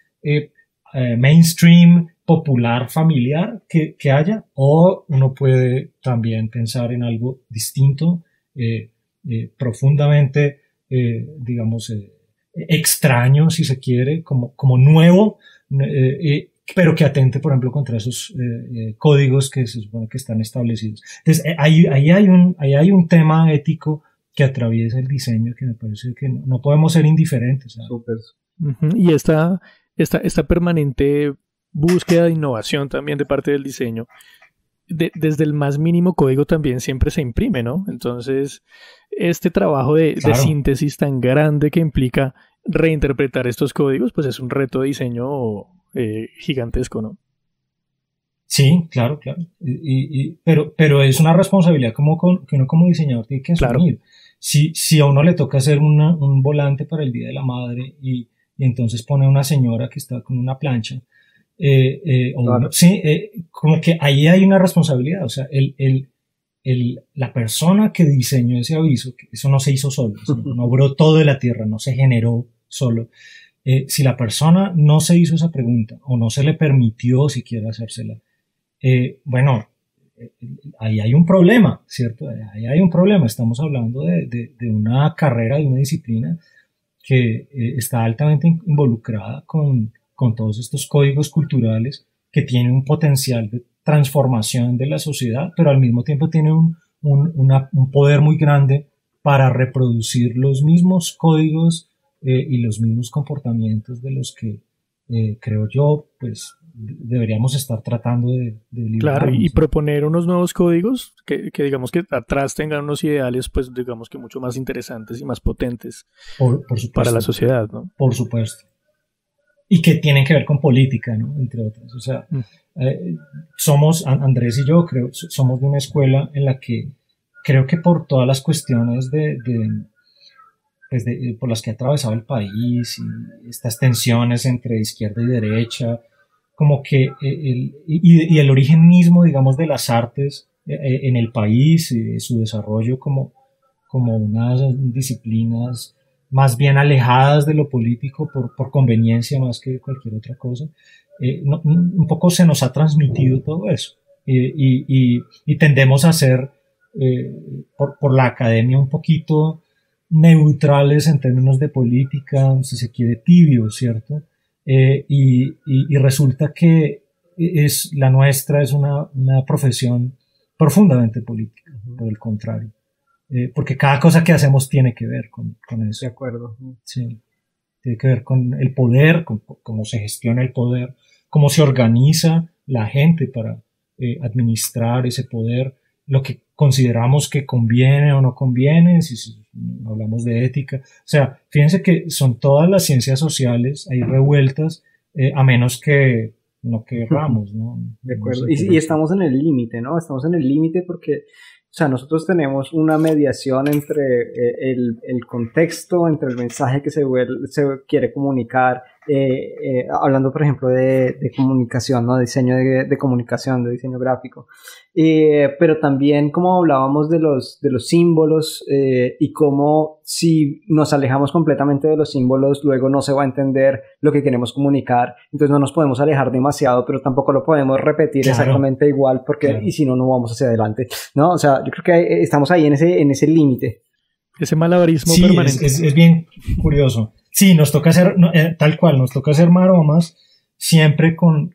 mainstream, popular, familiar que haya, o uno puede también pensar en algo distinto, profundamente, digamos, extraño, si se quiere, como nuevo, pero que atente, por ejemplo, contra esos códigos que se supone que están establecidos. Entonces, ahí hay un tema ético que atraviesa el diseño que me parece que no podemos ser indiferentes. Súper. Y esta permanente búsqueda de innovación también de parte del diseño, desde el más mínimo código también siempre se imprime, ¿no? Entonces, este trabajo de síntesis tan grande que implica reinterpretar estos códigos, pues es un reto de diseño gigantesco, ¿no? Sí, claro. Pero es una responsabilidad que uno como diseñador tiene que asumir. Claro. Si a uno le toca hacer un volante para el Día de la Madre y entonces pone una señora que está con una plancha, claro. Como que ahí hay una responsabilidad. O sea, la persona que diseñó ese aviso, que eso no se hizo solo, no brotó de la tierra, no se generó solo. Si la persona no se hizo esa pregunta o no se le permitió siquiera hacérsela, bueno, ahí hay un problema, ¿cierto? Ahí hay un problema. Estamos hablando de una carrera, de una disciplina que está altamente involucrada con todos estos códigos culturales, que tienen un potencial de transformación de la sociedad, pero al mismo tiempo tiene un poder muy grande para reproducir los mismos códigos y los mismos comportamientos de los que creo yo, pues deberíamos estar tratando de librarnos. Claro, y proponer unos nuevos códigos que digamos que atrás tengan unos ideales, pues digamos que mucho más interesantes y más potentes por supuesto, para la sociedad, ¿no? Por supuesto. Y que tienen que ver con política, ¿no? Entre otras. O sea, Andrés y yo creo, somos de una escuela en la que creo que por todas las cuestiones por las que ha atravesado el país y estas tensiones entre izquierda y derecha, como que el origen mismo, digamos, de las artes en el país, su desarrollo como unas disciplinas más bien alejadas de lo político por conveniencia más que cualquier otra cosa, un poco se nos ha transmitido todo eso y tendemos a ser por la academia un poquito neutrales en términos de política, si se quiere tibios, ¿cierto? Y resulta que la nuestra es una profesión profundamente política, por el contrario. Porque cada cosa que hacemos tiene que ver con eso. De acuerdo. Sí. Tiene que ver con el poder, con cómo se gestiona el poder, cómo se organiza la gente para administrar ese poder, lo que consideramos que conviene o no conviene, si hablamos de ética. O sea, fíjense que son todas las ciencias sociales ahí revueltas, a menos que no querramos, ¿no? De acuerdo. Y estamos en el límite, ¿no? Estamos en el límite porque, o sea, nosotros tenemos una mediación entre el contexto, entre el mensaje que se quiere comunicar, hablando, por ejemplo, de comunicación, ¿no? Diseño de comunicación, de diseño gráfico. Pero también, como hablábamos de los símbolos y cómo si nos alejamos completamente de los símbolos, luego no se va a entender lo que queremos comunicar. Entonces no nos podemos alejar demasiado, pero tampoco lo podemos repetir exactamente igual, porque y si no, no vamos hacia adelante, ¿no? O sea, yo creo que estamos ahí en ese límite. Ese malabarismo sí, permanente. Es bien curioso. Sí, nos toca hacer, tal cual, nos toca hacer maromas, siempre con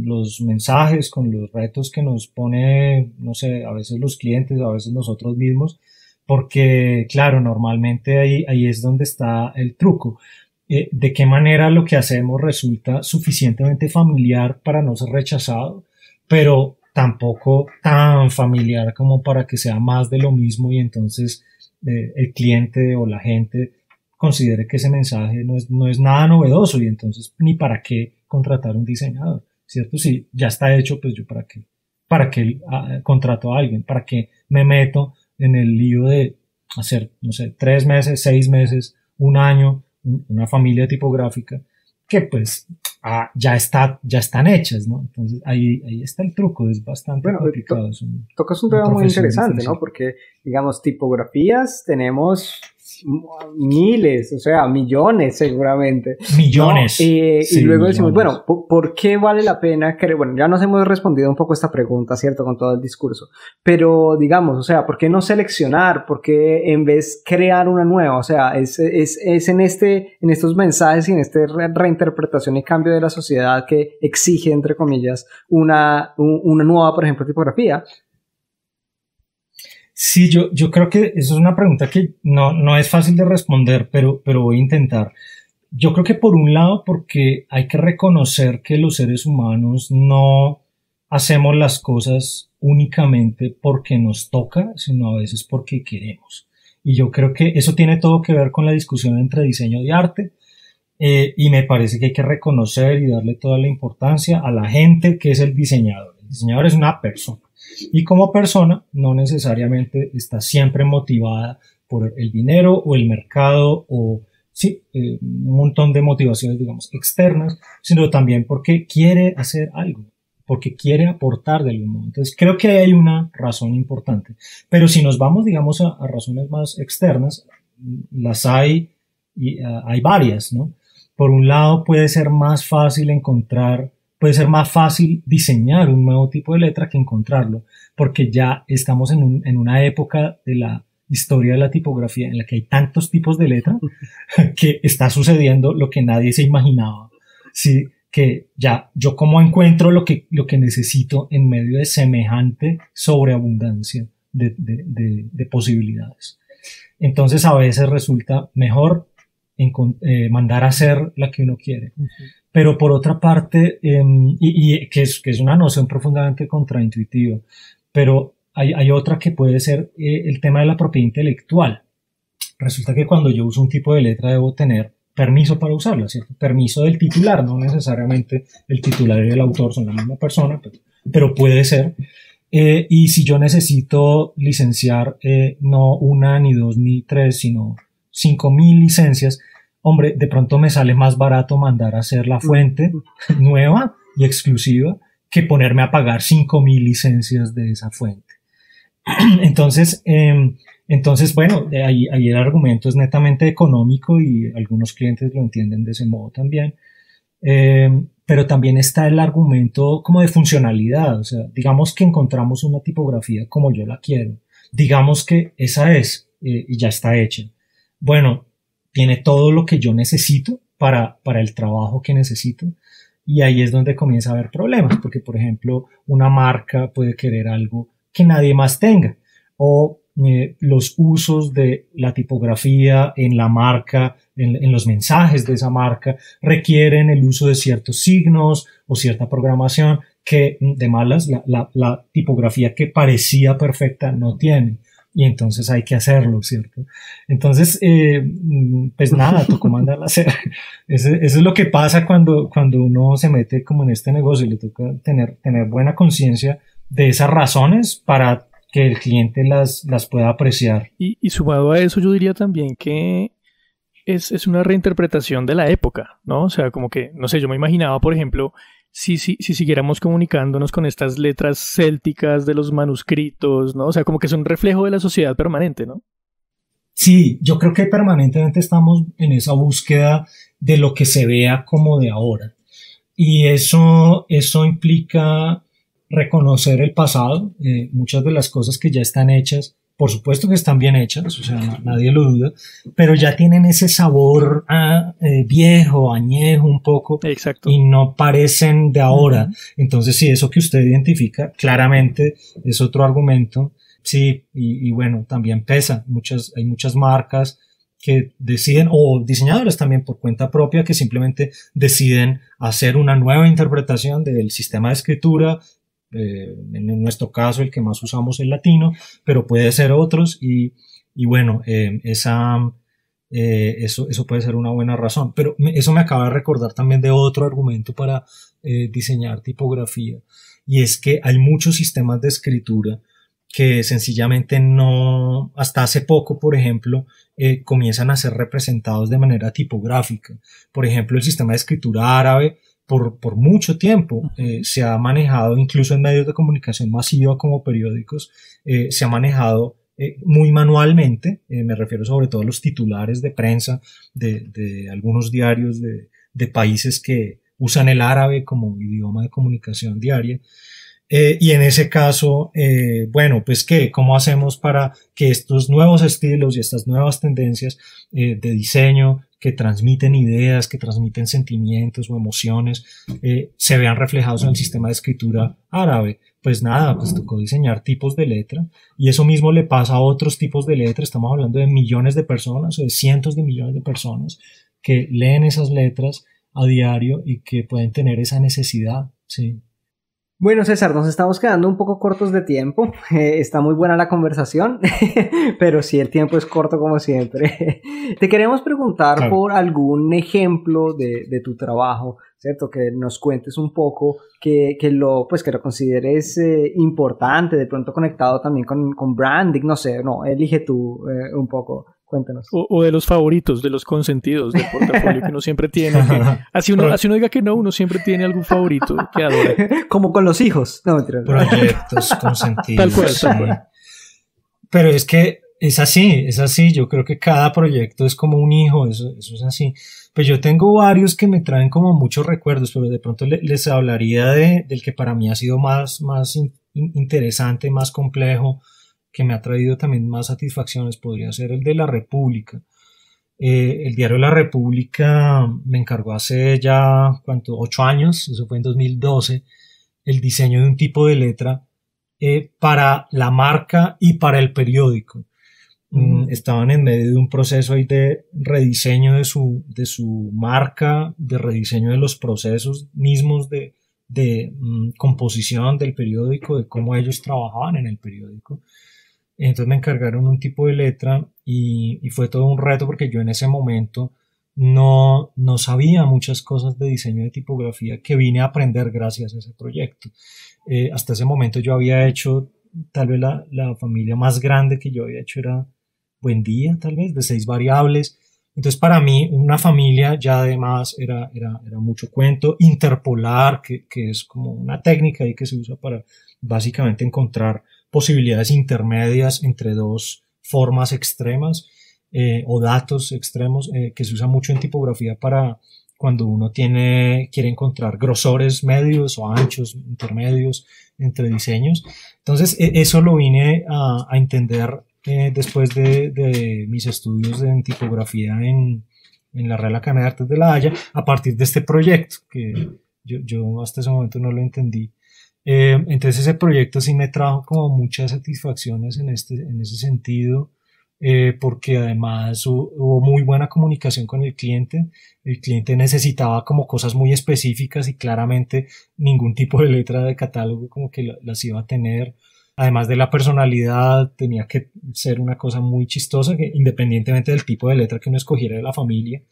los mensajes, con los retos que nos pone, no sé, a veces los clientes, a veces nosotros mismos, porque, claro, normalmente ahí es donde está el truco. De qué manera lo que hacemos resulta suficientemente familiar para no ser rechazado, pero tampoco tan familiar como para que sea más de lo mismo y entonces el cliente o la gente considere que ese mensaje no es nada novedoso y entonces ni para qué contratar un diseñador, ¿cierto? Si ya está hecho, pues yo para qué contrato a alguien, para qué me meto en el lío de hacer, no sé, 3 meses, 6 meses, un año, una familia tipográfica que pues ya están hechas, ¿no? Entonces ahí está el truco, es bastante complicado. Tocas un tema muy interesante, ¿no? Porque, digamos, tipografías tenemos miles, o sea, millones seguramente. Millones. ¿No? Sí, y luego millones. decimos, bueno, ¿por qué vale la pena creer? Bueno, ya nos hemos respondido un poco esta pregunta, ¿cierto? Con todo el discurso. Pero digamos, o sea, ¿por qué no seleccionar? ¿Por qué en vez crear una nueva? O sea, es en estos mensajes y en esta reinterpretación y cambio de la sociedad que exige, entre comillas, una nueva, por ejemplo, tipografía. Sí, yo creo que eso es una pregunta que no es fácil de responder, pero voy a intentar. Yo creo que por un lado, porque hay que reconocer que los seres humanos no hacemos las cosas únicamente porque nos toca, sino a veces porque queremos. Y yo creo que eso tiene todo que ver con la discusión entre diseño y arte. Y me parece que hay que reconocer y darle toda la importancia a la gente que es el diseñador. El diseñador es una persona. Y como persona no necesariamente está siempre motivada por el dinero o el mercado o sí, un montón de motivaciones, digamos, externas, sino también porque quiere hacer algo, porque quiere aportar de algún modo. Entonces creo que hay una razón importante. Pero si nos vamos, digamos, a razones más externas, las hay y hay varias, ¿no? Por un lado puede ser más fácil diseñar un nuevo tipo de letra que encontrarlo, porque ya estamos en una época de la historia de la tipografía en la que hay tantos tipos de letra que está sucediendo lo que nadie se imaginaba. Sí, que ya yo cómo encuentro lo que necesito en medio de semejante sobreabundancia de posibilidades. Entonces a veces resulta mejor mandar a hacer la que uno quiere. Uh-huh. Pero por otra parte, y que es una noción profundamente contraintuitiva, pero hay otra que puede ser el tema de la propiedad intelectual. Resulta que cuando yo uso un tipo de letra debo tener permiso para usarla, ¿cierto? Permiso del titular, no necesariamente el titular y el autor son la misma persona, pero puede ser. Y si yo necesito licenciar no una, ni dos, ni tres, sino 5,000 licencias, hombre, de pronto me sale más barato mandar a hacer la fuente nueva y exclusiva que ponerme a pagar 5,000 licencias de esa fuente. Entonces, bueno, ahí el argumento es netamente económico y algunos clientes lo entienden de ese modo también. Pero también está el argumento como de funcionalidad. O sea, digamos que encontramos una tipografía como yo la quiero. Digamos que esa es y ya está hecha. Bueno, tiene todo lo que yo necesito para el trabajo que necesito. Y ahí es donde comienza a haber problemas, porque por ejemplo una marca puede querer algo que nadie más tenga, o los usos de la tipografía en la marca, en los mensajes de esa marca, requieren el uso de ciertos signos o cierta programación que de malas la tipografía que parecía perfecta no tiene. Y entonces hay que hacerlo, ¿cierto? Entonces, pues nada, tocó mandarla a hacer. Eso es lo que pasa cuando uno se mete como en este negocio. Le toca tener buena conciencia de esas razones para que el cliente las pueda apreciar. Y sumado a eso, yo diría también que es una reinterpretación de la época, ¿no? O sea, como que, no sé, yo me imaginaba, por ejemplo, si siguiéramos comunicándonos con estas letras célticas de los manuscritos, ¿no? O sea, como que es un reflejo de la sociedad permanente, ¿no? Sí, yo creo que permanentemente estamos en esa búsqueda de lo que se vea como de ahora. Y eso implica reconocer el pasado. Muchas de las cosas que ya están hechas, por supuesto que están bien hechas, o sea, nadie lo duda, pero ya tienen ese sabor viejo, añejo un poco. Exacto. Y no parecen de ahora. Uh-huh. Entonces, sí, eso que usted identifica claramente es otro argumento. Sí, y bueno, también pesa. Hay muchas marcas que deciden, o diseñadores también por cuenta propia, que simplemente deciden hacer una nueva interpretación del sistema de escritura. En nuestro caso el que más usamos es el latino, pero puede ser otros y bueno, eso puede ser una buena razón, pero eso me acaba de recordar también de otro argumento para diseñar tipografía, y es que hay muchos sistemas de escritura que sencillamente no, hasta hace poco, por ejemplo, comienzan a ser representados de manera tipográfica. Por ejemplo, el sistema de escritura árabe por mucho tiempo se ha manejado, incluso en medios de comunicación masiva como periódicos, se ha manejado muy manualmente. Me refiero sobre todo a los titulares de prensa de algunos diarios de países que usan el árabe como idioma de comunicación diaria. Y en ese caso, bueno, pues ¿cómo hacemos para que estos nuevos estilos y estas nuevas tendencias de diseño que transmiten ideas, que transmiten sentimientos o emociones, se vean reflejados en el sistema de escritura árabe? Pues nada, pues tocó diseñar tipos de letra, y eso mismo le pasa a otros tipos de letra. Estamos hablando de millones de personas o de cientos de millones de personas que leen esas letras a diario y que pueden tener esa necesidad, sí. Bueno, César, nos estamos quedando un poco cortos de tiempo. Está muy buena la conversación, pero sí, el tiempo es corto como siempre. Te queremos preguntar por algún ejemplo de tu trabajo, ¿cierto? Que nos cuentes un poco, que lo consideres importante, de pronto conectado también con branding, no sé, elige tú un poco. Cuéntanos. O de los favoritos, de los consentidos del portafolio que uno siempre tiene. Así uno diga que no, uno siempre tiene algún favorito que adora. Como con los hijos. No, mentira. Proyectos consentidos. Tal cual. Pero es que es así. Yo creo que cada proyecto es como un hijo, eso es así. Pues yo tengo varios que me traen como muchos recuerdos, pero de pronto les hablaría del que para mí ha sido más interesante, más complejo, que me ha traído también más satisfacciones. Podría ser el de La República. El diario La República me encargó hace ya, 8 años, eso fue en 2012, el diseño de un tipo de letra para la marca y para el periódico. Estaban en medio de un proceso ahí de rediseño de su marca, de rediseño de los procesos mismos de composición del periódico, de cómo ellos trabajaban en el periódico. Entonces me encargaron un tipo de letra y fue todo un reto, porque yo en ese momento no sabía muchas cosas de diseño de tipografía que vine a aprender gracias a ese proyecto. Hasta ese momento yo había hecho, tal vez la familia más grande que yo había hecho era Buen Día, tal vez, de 6 variables. Entonces para mí una familia ya además era mucho cuento. Interpolar, que es como una técnica ahí que se usa para básicamente encontrar posibilidades intermedias entre dos formas extremas o datos extremos, que se usa mucho en tipografía para cuando uno quiere encontrar grosores medios o anchos intermedios entre diseños. Entonces eso lo vine a entender después de mis estudios en tipografía en la Real Academia de Artes de La Haya, a partir de este proyecto que yo hasta ese momento no lo entendí. Entonces ese proyecto sí me trajo como muchas satisfacciones en ese sentido, porque además hubo muy buena comunicación con el cliente necesitaba como cosas muy específicas y claramente ningún tipo de letra de catálogo como que las iba a tener. Además de la personalidad, tenía que ser una cosa muy chistosa, que independientemente del tipo de letra que uno escogiera de la familia,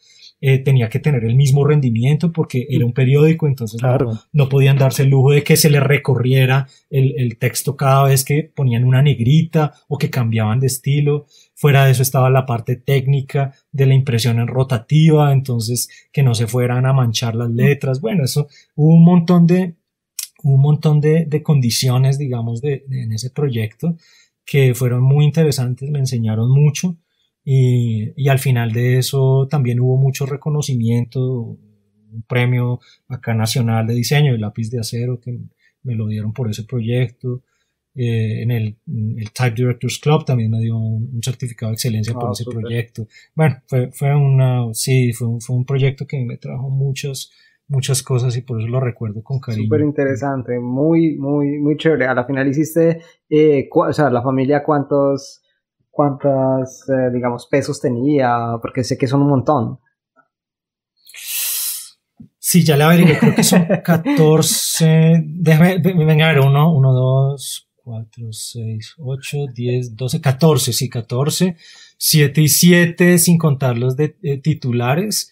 tenía que tener el mismo rendimiento porque era un periódico, entonces claro, no podían darse el lujo de que se le recorriera el texto cada vez que ponían una negrita o que cambiaban de estilo. Fuera de eso estaba la parte técnica de la impresión en rotativa, entonces que no se fueran a manchar las letras. Bueno, eso hubo un montón de condiciones, digamos, en ese proyecto que fueron muy interesantes, me enseñaron mucho. Y al final de eso también hubo mucho reconocimiento, un premio acá nacional de diseño, el lápiz de acero, que me lo dieron por ese proyecto. En el Type Directors Club también me dio un certificado de excelencia por ese proyecto. Bueno, fue un proyecto que me trajo muchas cosas y por eso lo recuerdo con cariño. Súper interesante, muy, muy, muy chévere. A la final hiciste, o sea, la familia cuántos digamos, pesos tenía, porque sé que son un montón. Sí, ya le averigué, creo que son 14, venga a ver, 1, 2, 4, 6, 8, 10, 12, 14, sí, 14, 7 y 7, sin contar los de titulares.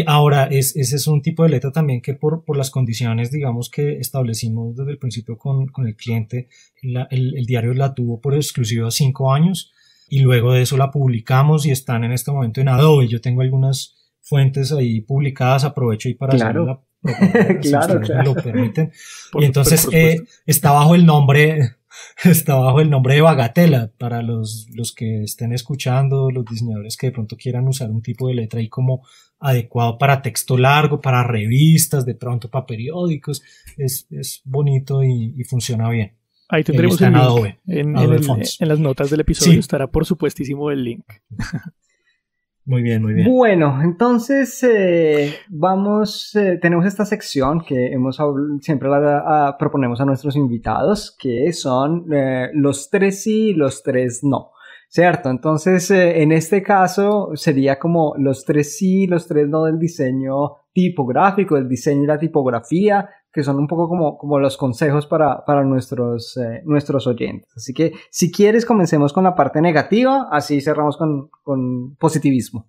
Ahora, ese es un tipo de letra también que por las condiciones, digamos, que establecimos desde el principio con el cliente, el diario la tuvo por exclusiva 5 años. Y luego de eso la publicamos y están en este momento en Adobe. Yo tengo algunas fuentes ahí publicadas, aprovecho ahí para hacer la propaganda, claro, si ustedes me lo permiten. Y entonces está bajo el nombre está bajo el nombre de Bagatela, para los que estén escuchando, los diseñadores que de pronto quieran usar un tipo de letra ahí como adecuado para texto largo, para revistas, de pronto para periódicos, es bonito y funciona bien. Ahí tendremos el link en las notas del episodio, estará por supuestísimo el link. Muy bien, muy bien. Bueno, entonces tenemos esta sección que siempre la proponemos a nuestros invitados, que son los 3 sí y los 3 no, ¿cierto? Entonces, en este caso sería como los 3 sí y los 3 no del diseño tipográfico, del diseño y la tipografía, que son un poco como los consejos para nuestros oyentes. Así que, si quieres, comencemos con la parte negativa, así cerramos con positivismo.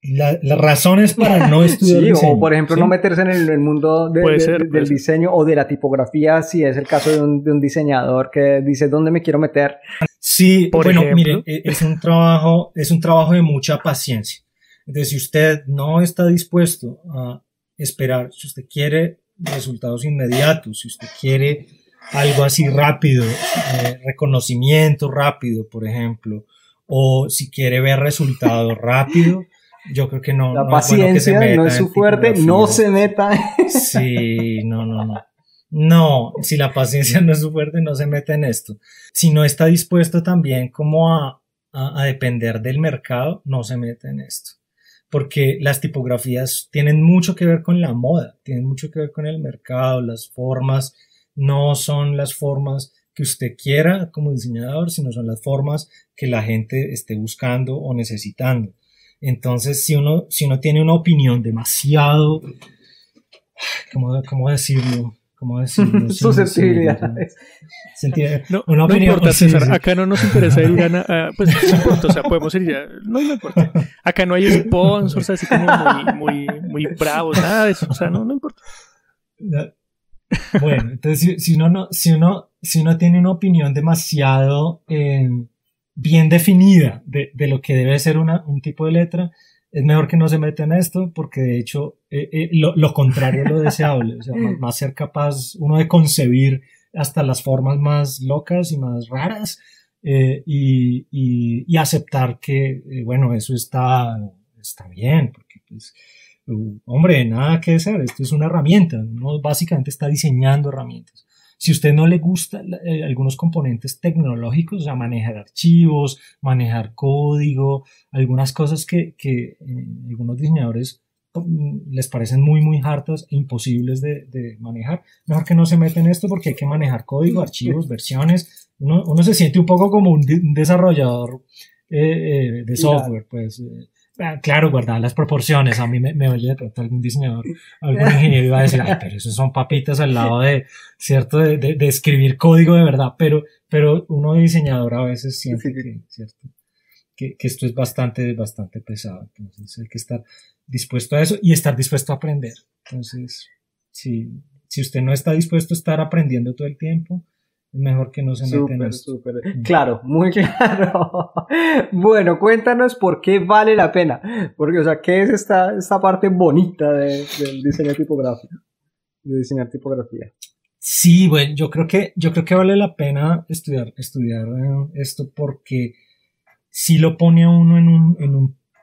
Las razones para no estudiar diseño. O por ejemplo, ¿sí? No meterse en el mundo del diseño o de la tipografía, si es el caso de un diseñador que dice, ¿dónde me quiero meter? Sí, mire, es un trabajo de mucha paciencia. Entonces, si usted no está dispuesto a esperar, si usted quiere resultados inmediatos, si usted quiere algo así rápido, reconocimiento rápido, por ejemplo, o si quiere ver resultados rápido, yo creo que no. La paciencia es bueno que no es su fuerte, no se meta. Sí, no. No, si la paciencia no es su fuerte, no se meta en esto. Si no está dispuesto también como a depender del mercado, no se meta en esto. Porque las tipografías tienen mucho que ver con la moda, tienen mucho que ver con el mercado, las formas no son las formas que usted quiera como diseñador, sino son las formas que la gente esté buscando o necesitando. Entonces, si uno tiene una opinión demasiado, ¿cómo decirlo? Susceptibilidades. No importa, César, acá no nos interesa ir pues no importa, o sea, podemos ir ya, no importa. Acá no hay sponsors así como muy bravos, nada de eso, o sea, no importa. Bueno, entonces si uno tiene una opinión demasiado bien definida de lo que debe ser un tipo de letra, es mejor que no se meta en esto, porque de hecho lo contrario es lo deseable, o sea, más ser capaz uno de concebir hasta las formas más locas y más raras, y aceptar que bueno, eso está bien, porque pues hombre, nada que hacer, esto es una herramienta, uno básicamente está diseñando herramientas. Si a usted no le gusta algunos componentes tecnológicos, o sea, manejar archivos, manejar código, algunas cosas que algunos diseñadores les parecen muy hartas e imposibles de manejar, mejor que no se meta en esto, porque hay que manejar código, archivos, versiones. Uno se siente un poco como un desarrollador de software, pues. Claro, guardar las proporciones. A mí me oye de pronto algún diseñador, algún ingeniero iba a decir, ay, pero eso son papitas al lado de escribir código de verdad, pero uno diseñador a veces siente que esto es bastante pesado. Entonces hay que estar dispuesto a eso y estar dispuesto a aprender. Entonces, si usted no está dispuesto a estar aprendiendo todo el tiempo, es mejor que no se meta en esto. Súper. Claro, muy claro. Bueno, cuéntanos por qué vale la pena. Porque, o sea, ¿qué es esta parte bonita del diseño tipográfico? De diseñar tipografía. Sí, bueno, yo creo que vale la pena estudiar esto, porque sí lo pone a uno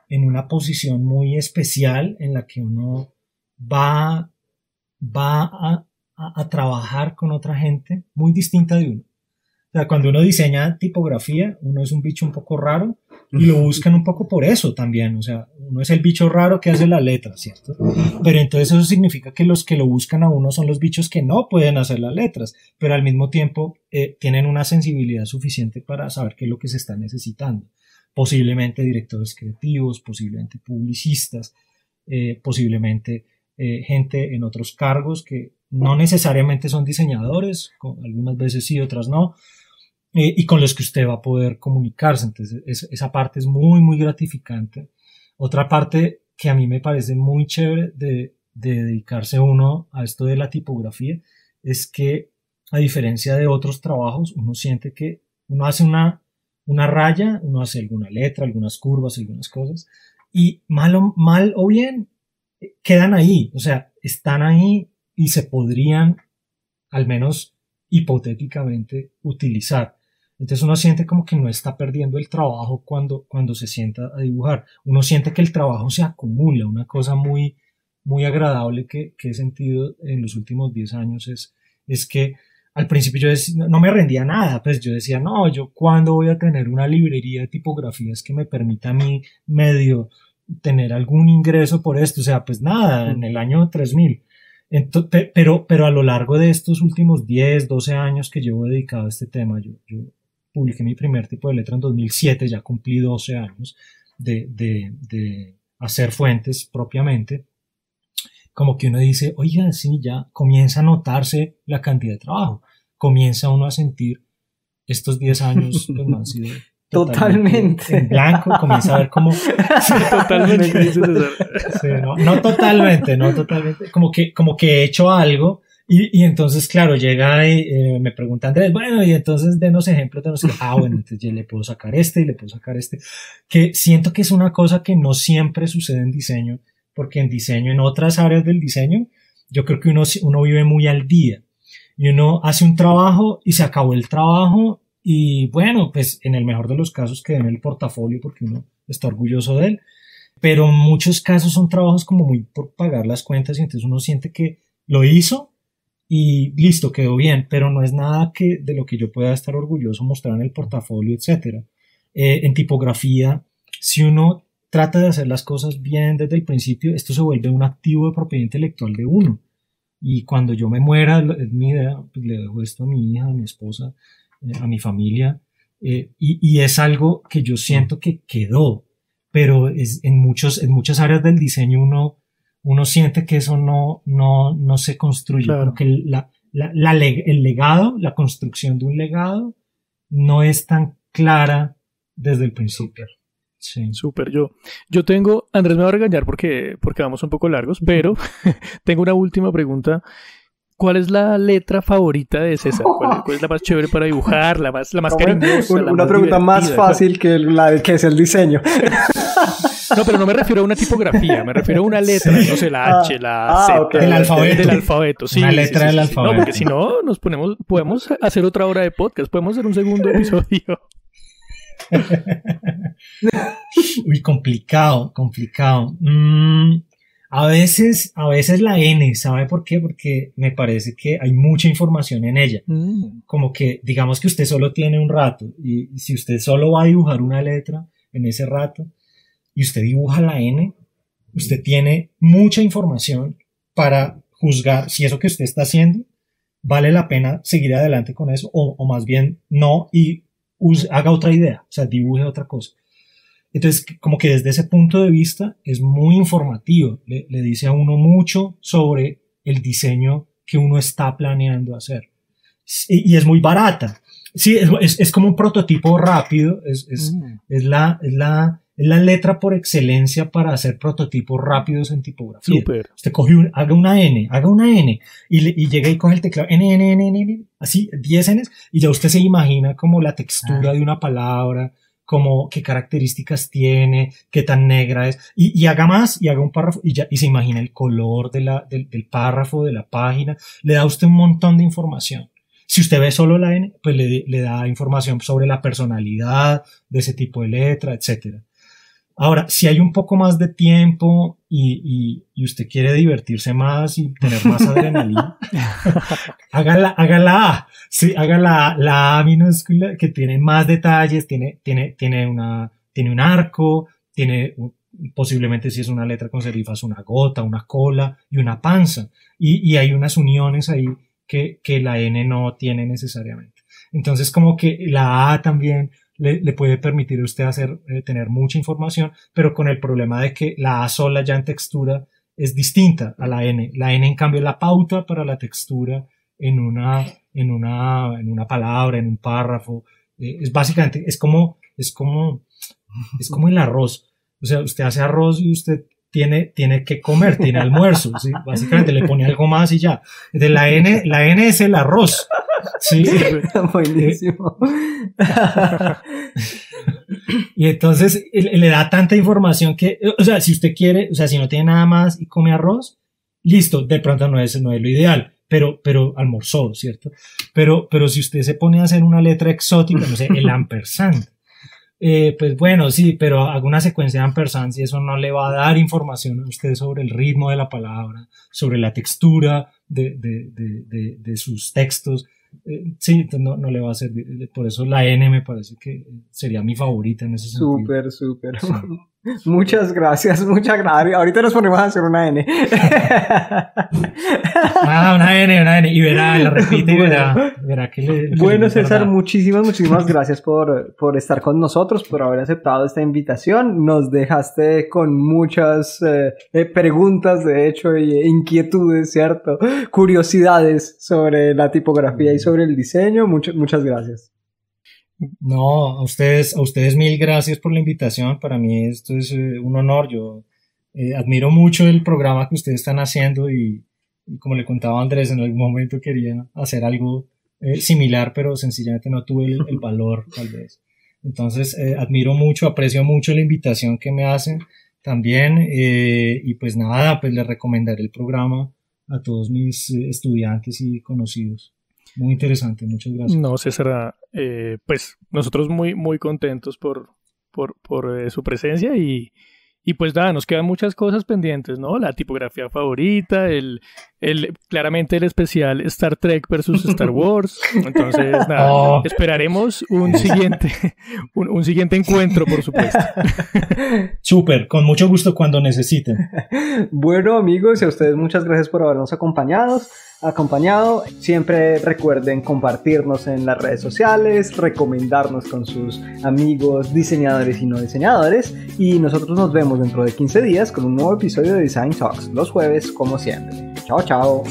en una posición muy especial en la que uno va a trabajar con otra gente muy distinta de uno. O sea, cuando uno diseña tipografía, uno es un bicho un poco raro y lo buscan un poco por eso también. O sea, uno es el bicho raro que hace la letra, ¿cierto? Pero entonces eso significa que los que lo buscan a uno son los bichos que no pueden hacer las letras, pero al mismo tiempo tienen una sensibilidad suficiente para saber qué es lo que se está necesitando. Posiblemente directores creativos, posiblemente publicistas, posiblemente gente en otros cargos que no necesariamente son diseñadores, algunas veces sí, otras no, y con los que usted va a poder comunicarse. Entonces esa parte es muy gratificante. Otra parte que a mí me parece muy chévere de dedicarse uno a esto de la tipografía es que, a diferencia de otros trabajos, uno siente que uno hace una raya, uno hace alguna letra, algunas curvas, algunas cosas, y mal o bien quedan ahí, o sea, están ahí y se podrían al menos hipotéticamente utilizar. Entonces uno siente como que no está perdiendo el trabajo cuando se sienta a dibujar. Uno siente que el trabajo se acumula. Una cosa muy, muy agradable que he sentido en los últimos 10 años es que al principio yo no me rendía nada, pues yo decía, no, yo cuándo voy a tener una librería de tipografías que me permita a mí medio tener algún ingreso por esto, o sea, pues nada, en el año 3000. Pero a lo largo de estos últimos 10, 12 años que llevo dedicado a este tema, yo publiqué mi primer tipo de letra en 2007, ya cumplí 12 años de hacer fuentes propiamente. Como que uno dice, oiga, sí, ya comienza a notarse la cantidad de trabajo, comienza uno a sentir estos 10 años, pues no han sido totalmente en blanco, comienza a ver cómo totalmente sí, no totalmente, como que he hecho algo y entonces claro, llega y me pregunta Andrés, bueno, y entonces denos ejemplos de bueno, entonces yo le puedo sacar este y le puedo sacar este, que siento que es una cosa que no siempre sucede en diseño, porque en diseño, en otras áreas del diseño, yo creo que uno vive muy al día y uno hace un trabajo y se acabó el trabajo y bueno, pues en el mejor de los casos queda en el portafolio porque uno está orgulloso de él, pero en muchos casos son trabajos como muy por pagar las cuentas y entonces uno siente que lo hizo y listo, quedó bien, pero no es nada de lo que yo pueda estar orgulloso mostrar en el portafolio, etcétera. En tipografía, si uno trata de hacer las cosas bien desde el principio, esto se vuelve un activo de propiedad intelectual de uno. Y cuando yo me muera, es mi idea, pues le dejo esto a mi hija, a mi esposa, a mi familia, y es algo que yo siento que quedó, pero en muchas áreas del diseño uno siente que eso no se construye, claro. Porque el legado, la construcción de un legado no es tan clara desde el principio. Sí. Súper, yo tengo, Andrés me va a regañar porque vamos un poco largos, pero tengo una última pregunta. ¿Cuál es la letra favorita de César? ¿Cuál es la más chévere para dibujar? La más cariñosa. Una pregunta más fácil que la de que es el diseño. No, pero no me refiero a una tipografía, me refiero a una letra, no sé, la H, la Z. Okay. Del alfabeto. Sí, una letra del alfabeto. No, porque si no, podemos hacer otra hora de podcast, podemos hacer un segundo episodio. Uy, complicado. A veces la N, ¿sabe por qué? Porque me parece que hay mucha información en ella. Como que, digamos que usted solo tiene un rato y si usted solo va a dibujar una letra en ese rato y usted dibuja la N, usted tiene mucha información para juzgar si eso que usted está haciendo vale la pena seguir adelante con eso o más bien no y haga otra idea, o sea, dibuje otra cosa. Entonces, como que desde ese punto de vista es muy informativo, le dice a uno mucho sobre el diseño que uno está planeando hacer. Y es muy barata. Sí, es como un prototipo rápido, es la letra por excelencia para hacer prototipos rápidos en tipografía. Súper. Usted coge haga una N, y llega y coge el teclado, N, así, 10 Ns, y ya usted se imagina como la textura de una palabra, como qué características tiene, qué tan negra es, y haga más, y haga un párrafo, y se imagina el color del párrafo, de la página, le da a usted un montón de información. Si usted ve solo la N, pues le da información sobre la personalidad de ese tipo de letra, etcétera. Ahora, si hay un poco más de tiempo y usted quiere divertirse más y tener más adrenalina, haga la A. Sí, haga la A minúscula que tiene más detalles, tiene un arco, posiblemente si es una letra con serifas, una gota, una cola y una panza. Y hay unas uniones ahí que la N no tiene necesariamente. Entonces, como que la A también le puede permitir a usted tener mucha información, pero con el problema de que la A sola ya en textura es distinta a la N. La N, en cambio, la pauta para la textura en una palabra, en un párrafo. Es básicamente, es como el arroz. O sea, usted hace arroz y usted tiene que comer, tiene almuerzo, ¿sí? Básicamente le pone algo más y ya. De la N es el arroz. Sí. Buenísimo. Y entonces le da tanta información que, o sea, si usted quiere, o sea, si no tiene nada más y come arroz, listo, de pronto no es lo ideal. pero almorzó, ¿cierto? Pero si usted se pone a hacer una letra exótica, no sé, el ampersand, pues bueno, sí, pero haga una secuencia de ampersands y eso no le va a dar información a usted sobre el ritmo de la palabra, sobre la textura de sus textos. Sí, no le va a servir. Por eso la N me parece que sería mi favorita en ese sentido. Súper. Sí. Muchas gracias. Ahorita nos ponemos a hacer una N. Una N. Y verá, la repite y verá que le... Bueno, César, muchísimas gracias por estar con nosotros, por haber aceptado esta invitación. Nos dejaste con muchas preguntas, de hecho, e inquietudes, ¿cierto? Curiosidades sobre la tipografía y sobre el diseño. Muchas gracias. No, a ustedes 1000 gracias por la invitación. Para mí esto es un honor. Yo admiro mucho el programa que ustedes están haciendo y como le contaba Andrés, en algún momento quería hacer algo similar, pero sencillamente no tuve el valor, tal vez. Entonces, admiro mucho, aprecio mucho la invitación que me hacen también y pues nada, pues les recomendaré el programa a todos mis estudiantes y conocidos. Muy interesante, muchas gracias. No, César, pues nosotros muy contentos por su presencia y pues nada, nos quedan muchas cosas pendientes, ¿no? La tipografía favorita, claramente el especial Star Trek versus Star Wars. Entonces, nada, esperaremos un siguiente encuentro, por supuesto. Súper, con mucho gusto cuando necesiten. Bueno, amigos, y a ustedes muchas gracias por habernos acompañado. Siempre recuerden compartirnos en las redes sociales, recomendarnos con sus amigos diseñadores y no diseñadores, y nosotros nos vemos dentro de 15 días con un nuevo episodio de Design Talks, los jueves como siempre. Chao.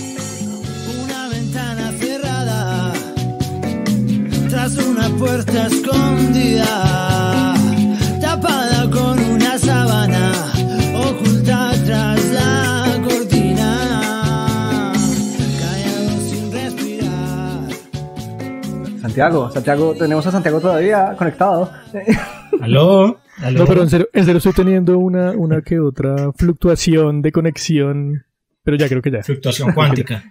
Una ventana cerrada, tras una puerta escondida, tapada con una sábana, oculta tras la cortina, callado sin respirar. Santiago, tenemos a Santiago todavía conectado. ¿Aló? No, pero en serio estoy teniendo una que otra fluctuación de conexión, pero ya creo que ya. Fluctuación cuántica.